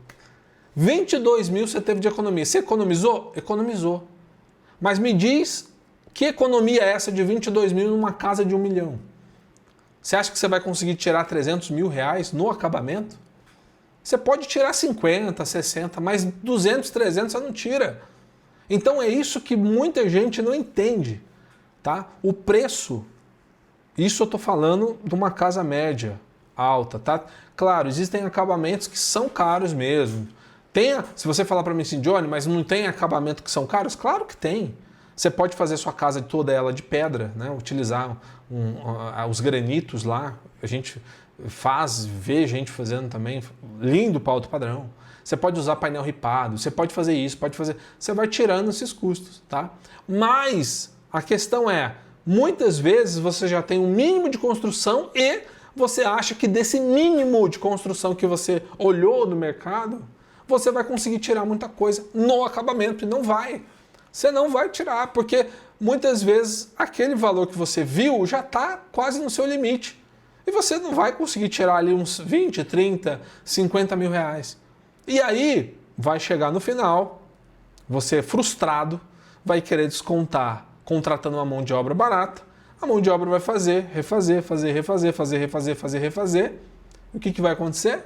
22 mil você teve de economia. Você economizou? Economizou. Mas me diz que economia é essa de 22 mil numa casa de 1 milhão? Você acha que você vai conseguir tirar 300 mil reais no acabamento? Você pode tirar 50, 60, mas 200, 300 você não tira. Então é isso que muita gente não entende, tá? O preço, isso eu estou falando de uma casa média, alta, tá? Claro, existem acabamentos que são caros mesmo. Se você falar para mim assim, Johnny, mas não tem acabamento que são caros? Claro que tem. Você pode fazer sua casa toda ela de pedra, né? Utilizar os granitos lá, a gente vê gente fazendo também, lindo para alto padrão. Você pode usar painel ripado, você pode fazer isso, você vai tirando esses custos, tá? Mas a questão é, muitas vezes você já tem um mínimo de construção e você acha que desse mínimo de construção que você olhou no mercado, você vai conseguir tirar muita coisa no acabamento, e não vai. Você não vai tirar, porque muitas vezes aquele valor que você viu já está quase no seu limite. E você não vai conseguir tirar ali uns 20, 30, 50 mil reais. E aí vai chegar no final, você frustrado, vai querer descontar contratando uma mão de obra barata, A mão de obra vai fazer, refazer, fazer, refazer, fazer, refazer, fazer, refazer. O que vai acontecer?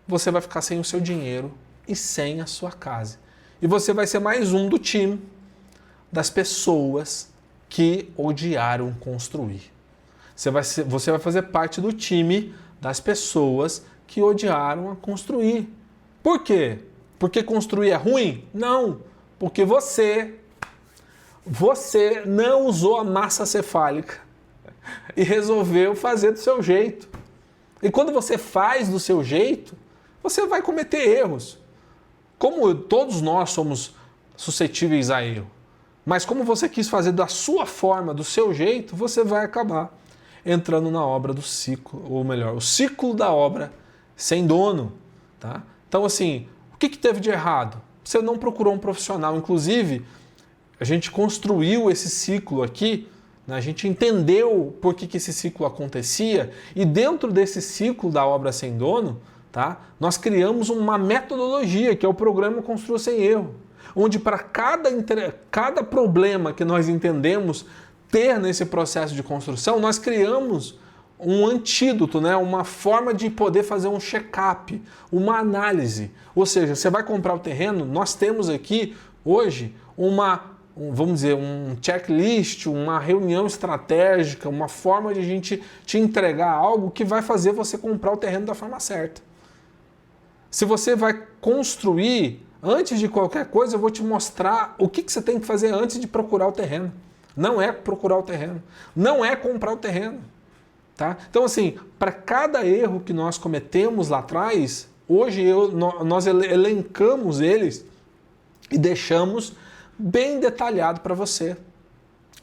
Você vai ficar sem o seu dinheiro e sem a sua casa. E você vai ser mais um do time das pessoas que odiaram construir. Você vai fazer parte do time das pessoas que odiaram a construir. Por quê? Porque construir é ruim? Não, porque você não usou a massa cefálica e resolveu fazer do seu jeito. E quando você faz do seu jeito, você vai cometer erros. Como todos nós somos suscetíveis a erro, mas como você quis fazer da sua forma, do seu jeito, você vai acabar entrando na obra do ciclo, ou melhor, o ciclo da obra sem dono. Tá? Então, assim, o que teve de errado? Você não procurou um profissional. Inclusive, a gente construiu esse ciclo aqui, né? A gente entendeu por que esse ciclo acontecia e dentro desse ciclo da obra sem dono, tá? Nós criamos uma metodologia, que é o programa Construa Sem Erro, onde para cada problema que nós entendemos ter nesse processo de construção, nós criamos um antídoto, né? Uma forma de poder fazer um check-up, uma análise. Ou seja, você vai comprar o terreno, nós temos aqui hoje vamos dizer, um checklist, uma reunião estratégica, uma forma de a gente te entregar algo que vai fazer você comprar o terreno da forma certa. Se você vai construir, antes de qualquer coisa, eu vou te mostrar o que você tem que fazer antes de procurar o terreno. Não é procurar o terreno, não é comprar o terreno. Tá? Então, assim, para cada erro que nós cometemos lá atrás, hoje nós elencamos eles e deixamos bem detalhado para você,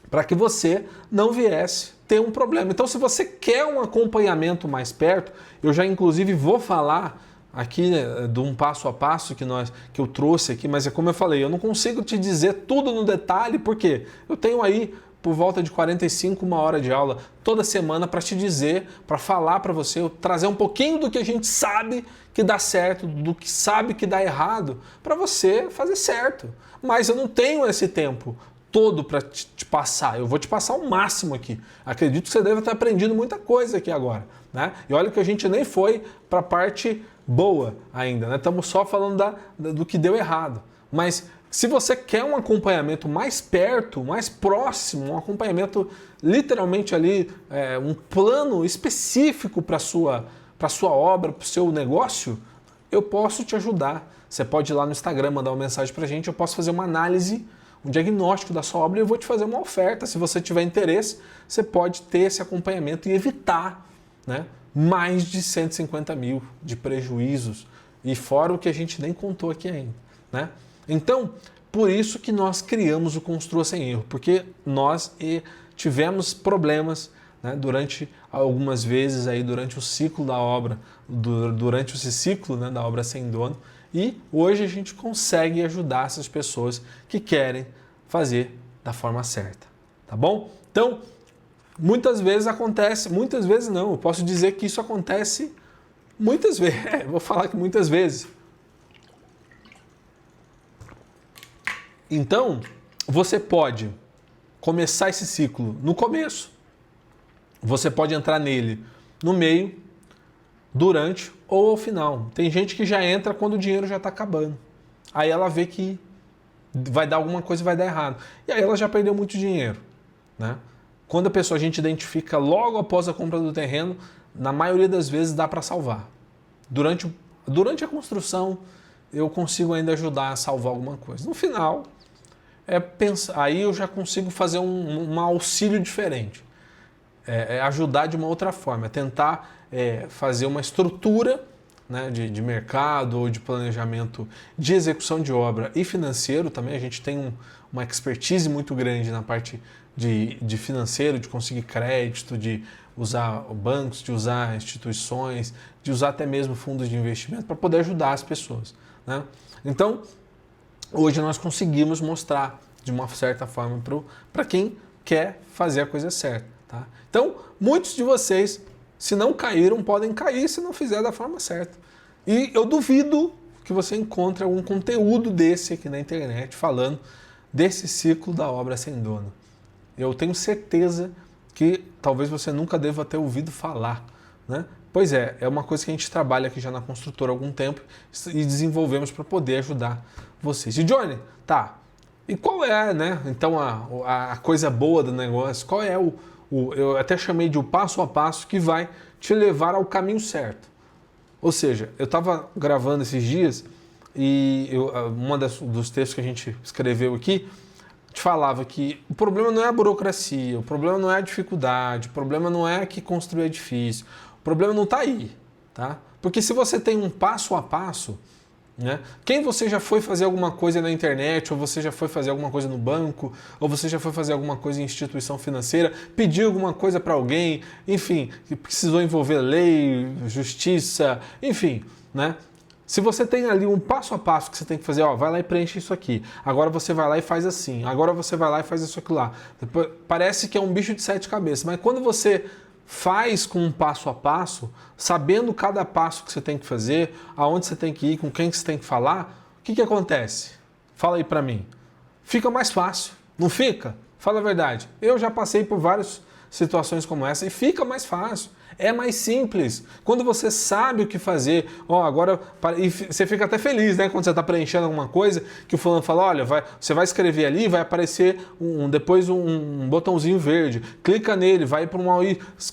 para que você não viesse ter um problema. Então, se você quer um acompanhamento mais perto, eu já inclusive vou falar aqui, né, de um passo a passo que eu trouxe aqui, mas é como eu falei, eu não consigo te dizer tudo no detalhe, porque eu tenho aí por volta de 45, uma hora de aula toda semana para te dizer, para falar para você, trazer um pouquinho do que a gente sabe que dá certo, do que sabe que dá errado, para você fazer certo. Mas eu não tenho esse tempo todo para te passar, eu vou te passar o máximo aqui. Acredito que você deve ter aprendido muita coisa aqui agora, né? E olha que a gente nem foi para a parte boa ainda, né? Estamos só falando do que deu errado. Mas se você quer um acompanhamento mais perto, mais próximo, um acompanhamento literalmente ali, um plano específico para a sua obra, para o seu negócio, eu posso te ajudar. Você pode ir lá no Instagram, mandar uma mensagem para a gente, eu posso fazer uma análise, um diagnóstico da sua obra e eu vou te fazer uma oferta. Se você tiver interesse, você pode ter esse acompanhamento e evitar, né, mais de 150 mil de prejuízos, e fora o que a gente nem contou aqui ainda, né? Então, por isso que nós criamos o Construa Sem Erro, porque nós tivemos problemas, né, durante algumas vezes aí durante o ciclo da obra, durante esse ciclo, né, da obra sem dono, e hoje a gente consegue ajudar essas pessoas que querem fazer da forma certa, tá bom? Então, muitas vezes acontece, muitas vezes não, eu posso dizer que isso acontece muitas vezes, vou falar que muitas vezes. Então, você pode começar esse ciclo no começo, você pode entrar nele no meio, durante ou ao final. Tem gente que já entra quando o dinheiro já está acabando. Aí ela vê que vai dar alguma coisa e vai dar errado. E aí ela já perdeu muito dinheiro, né? Quando a gente identifica logo após a compra do terreno, na maioria das vezes dá para salvar. Durante a construção, eu consigo ainda ajudar a salvar alguma coisa. No final, aí eu já consigo fazer um auxílio diferente. Ajudar de uma outra forma, tentar fazer uma estrutura, né, de mercado ou de planejamento de execução de obra e financeiro também. A gente tem uma expertise muito grande na parte de financeiro, de conseguir crédito, de usar bancos, de usar instituições, de usar até mesmo fundos de investimento para poder ajudar as pessoas, né? Então, hoje nós conseguimos mostrar de uma certa forma para quem quer fazer a coisa certa, tá? Então, muitos de vocês, se não caíram, podem cair se não fizer da forma certa. E eu duvido que você encontre algum conteúdo desse aqui na internet falando desse ciclo da obra sem dono. eu tenho certeza que talvez você nunca deva ter ouvido falar, né? Pois é uma coisa que a gente trabalha aqui já na construtora há algum tempo e desenvolvemos para poder ajudar vocês. E Johnny, tá, e qual é, né, então a coisa boa do negócio, qual é eu até chamei de o passo a passo que vai te levar ao caminho certo. Ou seja, eu estava gravando esses dias e dos textos que a gente escreveu aqui, te falava que o problema não é a burocracia, o problema não é a dificuldade, o problema não é que construir é difícil, o problema não está aí, tá? Porque se você tem um passo a passo, né? Quem você já foi fazer alguma coisa na internet, ou você já foi fazer alguma coisa no banco, ou você já foi fazer alguma coisa em instituição financeira, pediu alguma coisa para alguém, enfim, que precisou envolver lei, justiça, enfim, né? Se você tem ali um passo a passo que você tem que fazer, ó, vai lá e preenche isso aqui, agora você vai lá e faz assim, agora você vai lá e faz isso aqui lá. Depois, parece que é um bicho de 7 cabeças, mas quando você faz com um passo a passo, sabendo cada passo que você tem que fazer, aonde você tem que ir, com quem você tem que falar, o que acontece? Fala aí pra mim. Fica mais fácil, não fica? Fala a verdade. Eu já passei por várias situações como essa e fica mais fácil. É mais simples. Quando você sabe o que fazer, ó, agora. E você fica até feliz, né? Quando você está preenchendo alguma coisa, que o fulano fala: olha, você vai escrever ali, vai aparecer depois um botãozinho verde. Clica nele, vai para uma.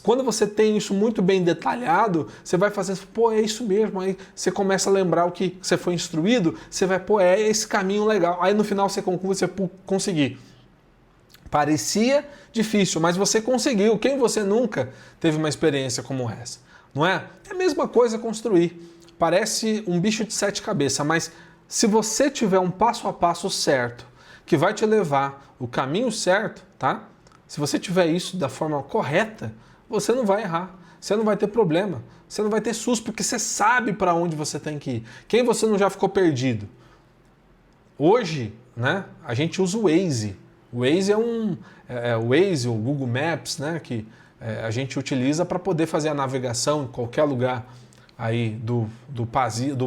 Quando você tem isso muito bem detalhado, você vai fazendo, pô, é isso mesmo. Aí você começa a lembrar o que você foi instruído, você vai, pô, é esse caminho legal. Aí no final você conclui, você conseguir. Parecia difícil, mas você conseguiu. Quem você nunca teve uma experiência como essa? Não é? É a mesma coisa construir. Parece um bicho de 7 cabeças, mas se você tiver um passo a passo certo, que vai te levar o caminho certo, tá? Se você tiver isso da forma correta, você não vai errar. Você não vai ter problema. Você não vai ter susto, porque você sabe para onde você tem que ir. Quem você não já ficou perdido? Hoje, né, a gente usa o Waze. O Waze o Waze, o Google Maps, né, que a gente utiliza para poder fazer a navegação em qualquer lugar aí do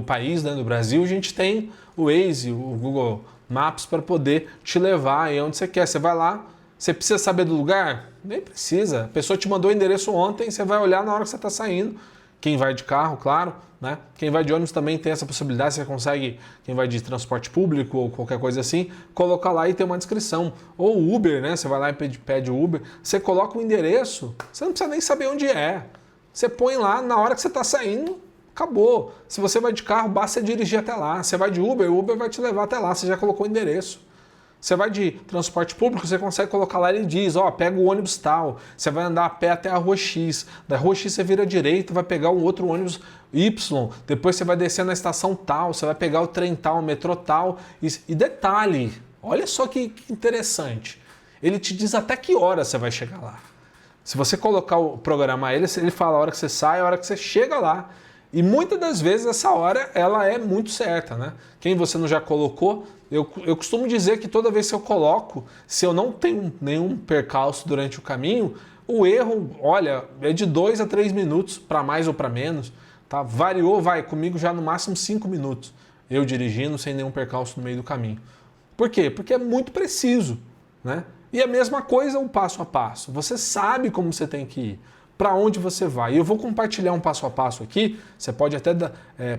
país, né, do Brasil. A gente tem o Waze, o Google Maps para poder te levar aí onde você quer. Você vai lá, você precisa saber do lugar? Nem precisa. A pessoa te mandou o endereço ontem, você vai olhar na hora que você está saindo. Quem vai de carro, claro, né? Quem vai de ônibus também tem essa possibilidade, você consegue, quem vai de transporte público ou qualquer coisa assim, colocar lá e ter uma descrição. Ou Uber, né? Você vai lá e pede Uber, você coloca o endereço, você não precisa nem saber onde é. Você põe lá, na hora que você está saindo, acabou. Se você vai de carro, basta você dirigir até lá. Você vai de Uber, o Uber vai te levar até lá, você já colocou o endereço. Você vai de transporte público, você consegue colocar lá, ele diz, ó, pega o ônibus tal, você vai andar a pé até a Rua X, da Rua X você vira à direita, vai pegar um outro ônibus Y, depois você vai descer na estação tal, você vai pegar o trem tal, o metrô tal, e detalhe, olha só que interessante, ele te diz até que hora você vai chegar lá. Se você programar ele fala a hora que você sai, a hora que você chega lá. E muitas das vezes essa hora ela é muito certa, né? Quem você não já colocou, eu costumo dizer que toda vez que eu coloco, se eu não tenho nenhum percalço durante o caminho, o erro, olha, é de 2 a 3 minutos, para mais ou para menos, tá? Variou, vai, comigo já no máximo 5 minutos, eu dirigindo sem nenhum percalço no meio do caminho. Por quê? Porque é muito preciso, né? E a mesma coisa o passo a passo, você sabe como você tem que ir. Para onde você vai. E eu vou compartilhar um passo a passo aqui, você pode até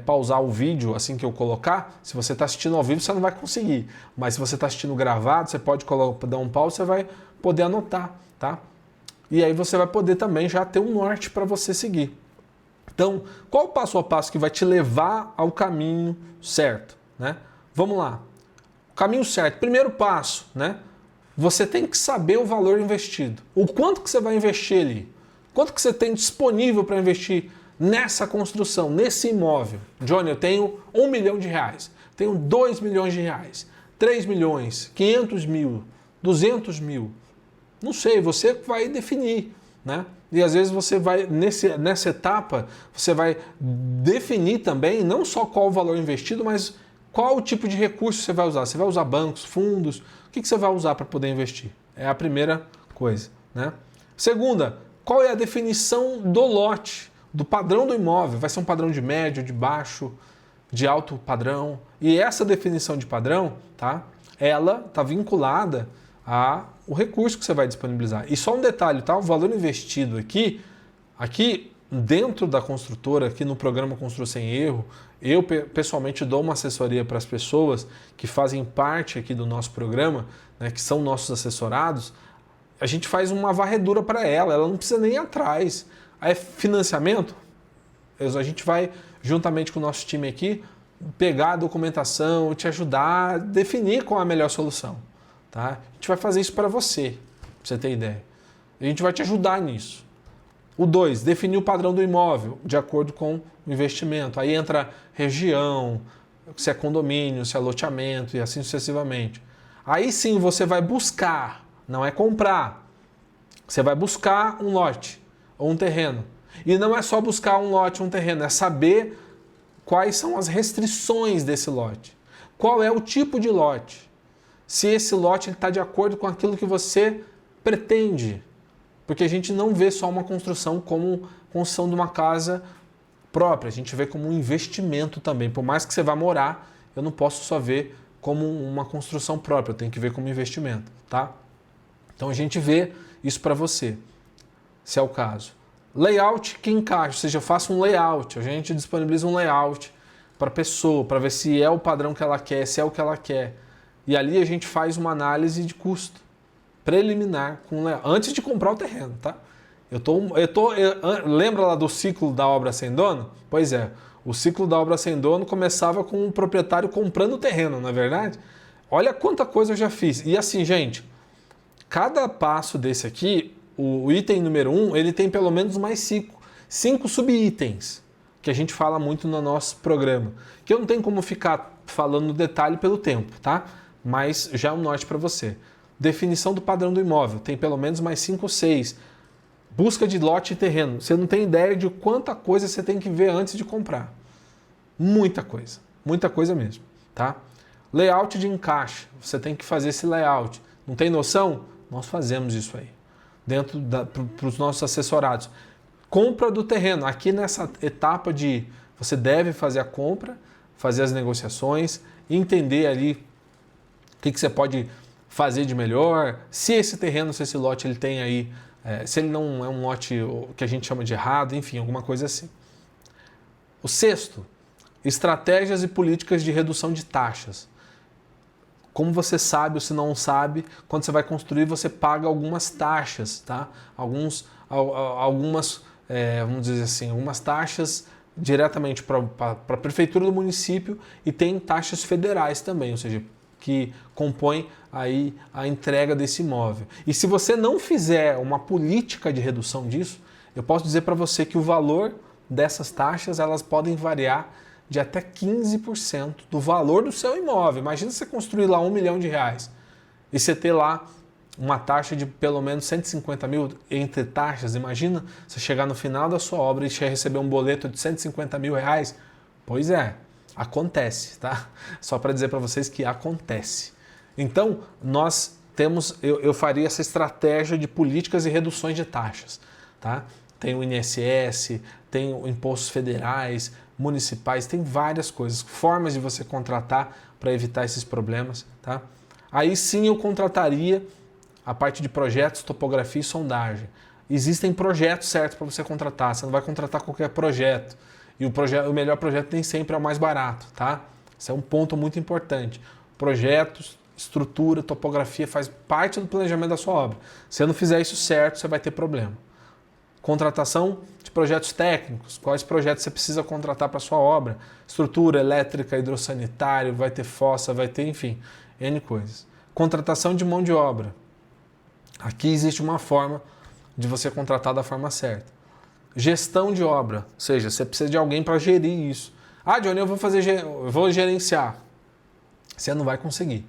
pausar o vídeo assim que eu colocar, se você está assistindo ao vivo você não vai conseguir, mas se você está assistindo gravado, você pode dar um pause, você vai poder anotar, tá? E aí você vai poder também já ter um norte para você seguir. Então, qual o passo a passo que vai te levar ao caminho certo, né? Vamos lá. O caminho certo, primeiro passo, né? Você tem que saber o valor investido. O quanto que você vai investir ali? Quanto que você tem disponível para investir nessa construção, nesse imóvel? Johnny, eu tenho R$1 milhão, tenho R$2 milhões, 3 milhões, 500 mil, 200 mil. Não sei, você vai definir, né? E às vezes você vai, nessa etapa, você vai definir também não só qual o valor investido, mas qual o tipo de recurso você vai usar. Você vai usar bancos, fundos, o que você vai usar para poder investir? É a primeira coisa, né? Segunda, qual é a definição do lote, do padrão do imóvel? Vai ser um padrão de médio, de baixo, de alto padrão? E essa definição de padrão, tá? Ela está vinculada o recurso que você vai disponibilizar. E só um detalhe, tá? O valor investido aqui dentro da construtora, aqui no programa Construa Sem Erro, eu pessoalmente dou uma assessoria para as pessoas que fazem parte aqui do nosso programa, né, que são nossos assessorados. A gente faz uma varredura para ela não precisa nem ir atrás. Aí financiamento, a gente vai, juntamente com o nosso time aqui, pegar a documentação, te ajudar a definir qual é a melhor solução. Tá? A gente vai fazer isso para você ter ideia. A gente vai te ajudar nisso. O 2, definir o padrão do imóvel, de acordo com o investimento. Aí entra região, se é condomínio, se é loteamento e assim sucessivamente. Aí sim você vai buscar, não é comprar. Você vai buscar um lote ou um terreno. E não é só buscar um lote ou um terreno, é saber quais são as restrições desse lote. Qual é o tipo de lote? Se esse lote está de acordo com aquilo que você pretende. Porque a gente não vê só uma construção como construção de uma casa própria, a gente vê como um investimento também. Por mais que você vá morar, eu não posso só ver como uma construção própria, eu tenho que ver como investimento, tá? Então a gente vê isso para você, se é o caso. Layout que encaixa, ou seja, eu faço um layout, a gente disponibiliza um layout para a pessoa, para ver se é o padrão que ela quer, se é o que ela quer. E ali a gente faz uma análise de custo preliminar com antes de comprar o terreno, tá? Lembra lá do ciclo da obra sem dono? Pois é, o ciclo da obra sem dono começava com o proprietário comprando o terreno, não é verdade? Olha quanta coisa eu já fiz. E assim, gente, cada passo desse aqui, o item número 1, ele tem pelo menos mais 5 subitens, que a gente fala muito no nosso programa, que eu não tenho como ficar falando no detalhe pelo tempo, tá? Mas já é um norte para você. Definição do padrão do imóvel, tem pelo menos mais 5 ou 6. Busca de lote e terreno. Você não tem ideia de quanta coisa você tem que ver antes de comprar. Muita coisa mesmo, tá? Layout de encaixe, você tem que fazer esse layout. Não tem noção? Nós fazemos isso aí, para os nossos assessorados. Compra do terreno, aqui nessa etapa de você deve fazer a compra, fazer as negociações, entender ali o que você pode fazer de melhor, se esse terreno, se esse lote ele tem aí, se ele não é um lote que a gente chama de errado, enfim, alguma coisa assim. O 6º, estratégias e políticas de redução de taxas. Como você sabe ou se não sabe, quando você vai construir, você paga algumas taxas, tá? Algumas, vamos dizer assim, algumas taxas diretamente para a prefeitura do município e tem taxas federais também, ou seja, que compõem aí a entrega desse imóvel. E se você não fizer uma política de redução disso, eu posso dizer para você que o valor dessas taxas elas podem variar de até 15% do valor do seu imóvel. Imagina você construir lá R$1 milhão e você ter lá uma taxa de pelo menos 150 mil entre taxas. Imagina você chegar no final da sua obra e receber um boleto de 150 mil reais. Pois é, acontece, tá? Só para dizer para vocês que acontece. Então, nós temos, eu faria essa estratégia de políticas e reduções de taxas, tá? Tem o INSS, tem impostos federais, municipais, tem várias coisas, formas de você contratar para evitar esses problemas, tá? Aí sim eu contrataria a parte de projetos, topografia e sondagem. Existem projetos certos para você contratar, você não vai contratar qualquer projeto. E o melhor projeto nem sempre é o mais barato, tá? Esse é um ponto muito importante. Projetos, estrutura, topografia faz parte do planejamento da sua obra. Se você não fizer isso certo, você vai ter problema. Contratação de projetos técnicos, quais projetos você precisa contratar para a sua obra, estrutura elétrica, hidrossanitário, vai ter fossa, vai ter, enfim, N coisas. Contratação de mão de obra. Aqui existe uma forma de você contratar da forma certa. Gestão de obra, ou seja, você precisa de alguém para gerir isso. Ah, Johnny, eu vou gerenciar. Você não vai conseguir.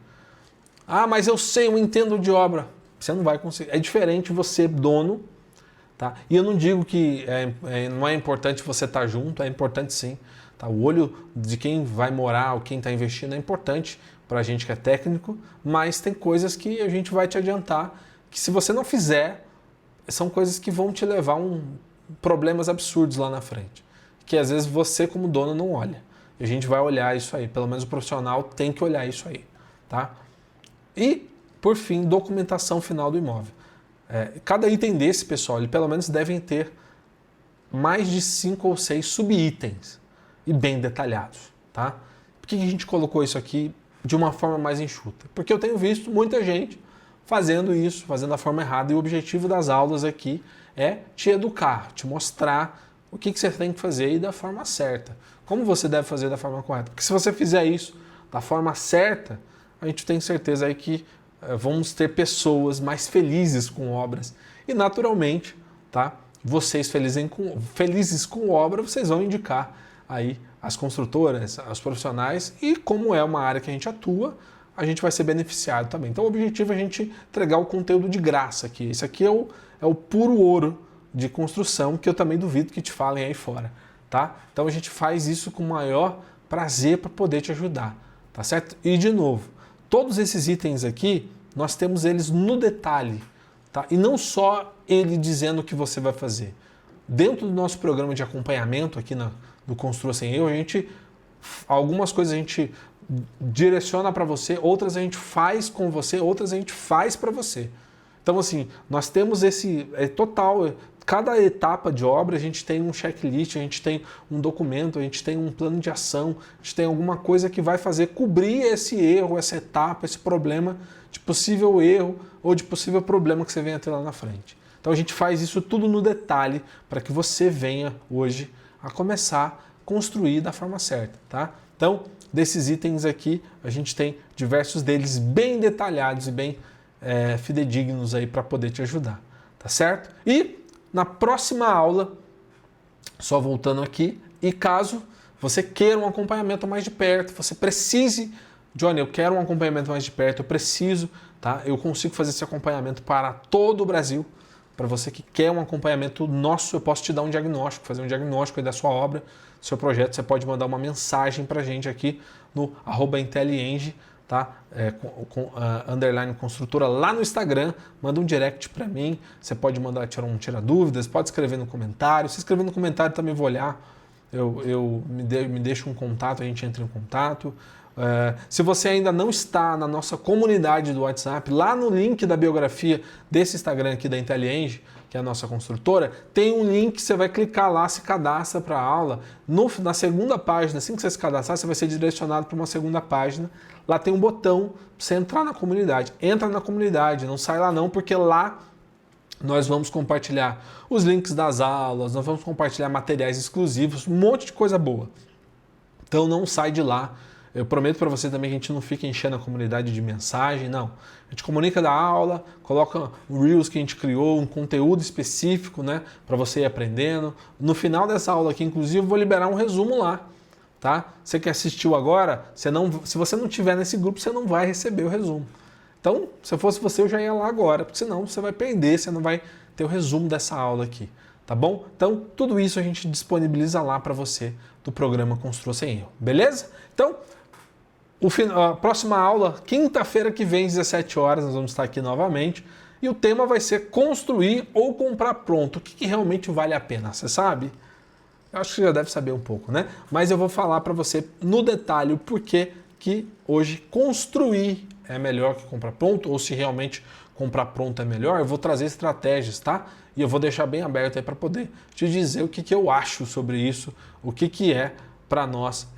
Ah, mas eu sei, eu entendo de obra. Você não vai conseguir. É diferente você, dono. Tá? E eu não digo que não é importante você estar junto, é importante sim. Tá? O olho de quem vai morar ou quem está investindo é importante para a gente que é técnico, mas tem coisas que a gente vai te adiantar que se você não fizer, são coisas que vão te levar a problemas absurdos lá na frente. Que às vezes você como dono não olha. E a gente vai olhar isso aí, pelo menos o profissional tem que olhar isso aí. Tá? E por fim, documentação final do imóvel. Cada item desse, pessoal, ele pelo menos devem ter mais de 5 ou 6 subitens e bem detalhados, tá? Por que a gente colocou isso aqui de uma forma mais enxuta? Porque eu tenho visto muita gente fazendo isso, fazendo da forma errada, e o objetivo das aulas aqui é te educar, te mostrar o que você tem que fazer e da forma certa. Como você deve fazer da forma correta. Porque se você fizer isso da forma certa, a gente tem certeza aí que vamos ter pessoas mais felizes com obras. E naturalmente, tá? Vocês felizes com obra, vocês vão indicar aí as construtoras, os profissionais, e como é uma área que a gente atua, a gente vai ser beneficiado também. Então o objetivo é a gente entregar o conteúdo de graça aqui. Isso aqui é o puro ouro de construção, que eu também duvido que te falem aí fora, tá? Então a gente faz isso com o maior prazer para poder te ajudar, tá certo? E de novo, todos esses itens aqui, nós temos eles no detalhe, tá? E não só ele dizendo o que você vai fazer. Dentro do nosso programa de acompanhamento aqui no Construa Sem Erro, algumas coisas a gente direciona para você, outras a gente faz com você, outras a gente faz para você. Então assim, nós temos esse total, cada etapa de obra a gente tem um checklist, a gente tem um documento, a gente tem um plano de ação, a gente tem alguma coisa que vai fazer cobrir esse erro, essa etapa, esse problema de possível erro ou de possível problema que você venha ter lá na frente. Então a gente faz isso tudo no detalhe para que você venha hoje a começar a construir da forma certa, tá? Então, desses itens aqui, a gente tem diversos deles bem detalhados e bem fidedignos aí para poder te ajudar, tá certo? E na próxima aula, só voltando aqui, e caso você queira um acompanhamento mais de perto, você precise, Johnny, eu quero um acompanhamento mais de perto, eu preciso, tá? Eu consigo fazer esse acompanhamento para todo o Brasil. Para você que quer um acompanhamento nosso, eu posso te dar um diagnóstico, fazer um diagnóstico aí da sua obra, do seu projeto. Você pode mandar uma mensagem para a gente aqui no @intelienge, tá? Underline construtora lá no Instagram, manda um direct para mim. Você pode mandar tirar dúvidas, pode escrever no comentário. Se escrever no comentário também vou olhar. Me deixa um contato, a gente entra em contato. Se você ainda não está na nossa comunidade do WhatsApp, lá no link da biografia desse Instagram aqui da Intelienge, que é a nossa construtora, tem um link que você vai clicar lá, se cadastra para a aula. Na segunda página, assim que você se cadastrar, você vai ser direcionado para uma segunda página. Lá tem um botão para você entrar na comunidade. Entra na comunidade, não sai lá não, porque lá nós vamos compartilhar os links das aulas, nós vamos compartilhar materiais exclusivos, um monte de coisa boa. Então não sai de lá. Eu prometo para você também que a gente não fica enchendo a comunidade de mensagem, não. A gente comunica da aula, coloca um Reels que a gente criou, um conteúdo específico, né, para você ir aprendendo. No final dessa aula aqui, inclusive, eu vou liberar um resumo lá, tá? Você que assistiu agora, se você não estiver nesse grupo, você não vai receber o resumo. Então, se eu fosse você, eu já ia lá agora, porque senão você vai perder, você não vai ter o resumo dessa aula aqui, tá bom? Então, tudo isso a gente disponibiliza lá para você do programa Construa Sem Erro, beleza? Então, a próxima aula, quinta-feira que vem, às 17 horas, nós vamos estar aqui novamente. E o tema vai ser construir ou comprar pronto. O que realmente vale a pena, você sabe? Eu acho que você já deve saber um pouco, né? Mas eu vou falar para você no detalhe o porquê que hoje construir é melhor que comprar pronto, ou se realmente comprar pronto é melhor. Eu vou trazer estratégias, tá? E eu vou deixar bem aberto aí para poder te dizer o que eu acho sobre isso, o que é para nós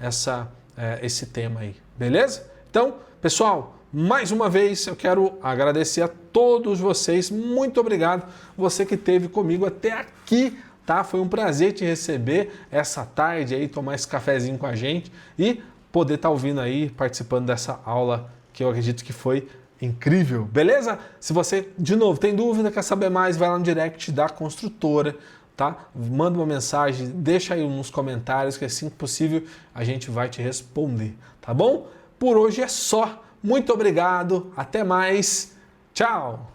esse tema aí. Beleza? Então, pessoal, mais uma vez eu quero agradecer a todos vocês. Muito obrigado, você que esteve comigo até aqui, tá? Foi um prazer te receber essa tarde aí, tomar esse cafezinho com a gente e poder estar ouvindo aí, participando dessa aula que eu acredito que foi incrível. Beleza? Se você, de novo, tem dúvida, quer saber mais, vai lá no direct da construtora, tá? Manda uma mensagem, deixa aí nos comentários que assim que possível a gente vai te responder, tá bom? Por hoje é só. Muito obrigado, até mais, tchau!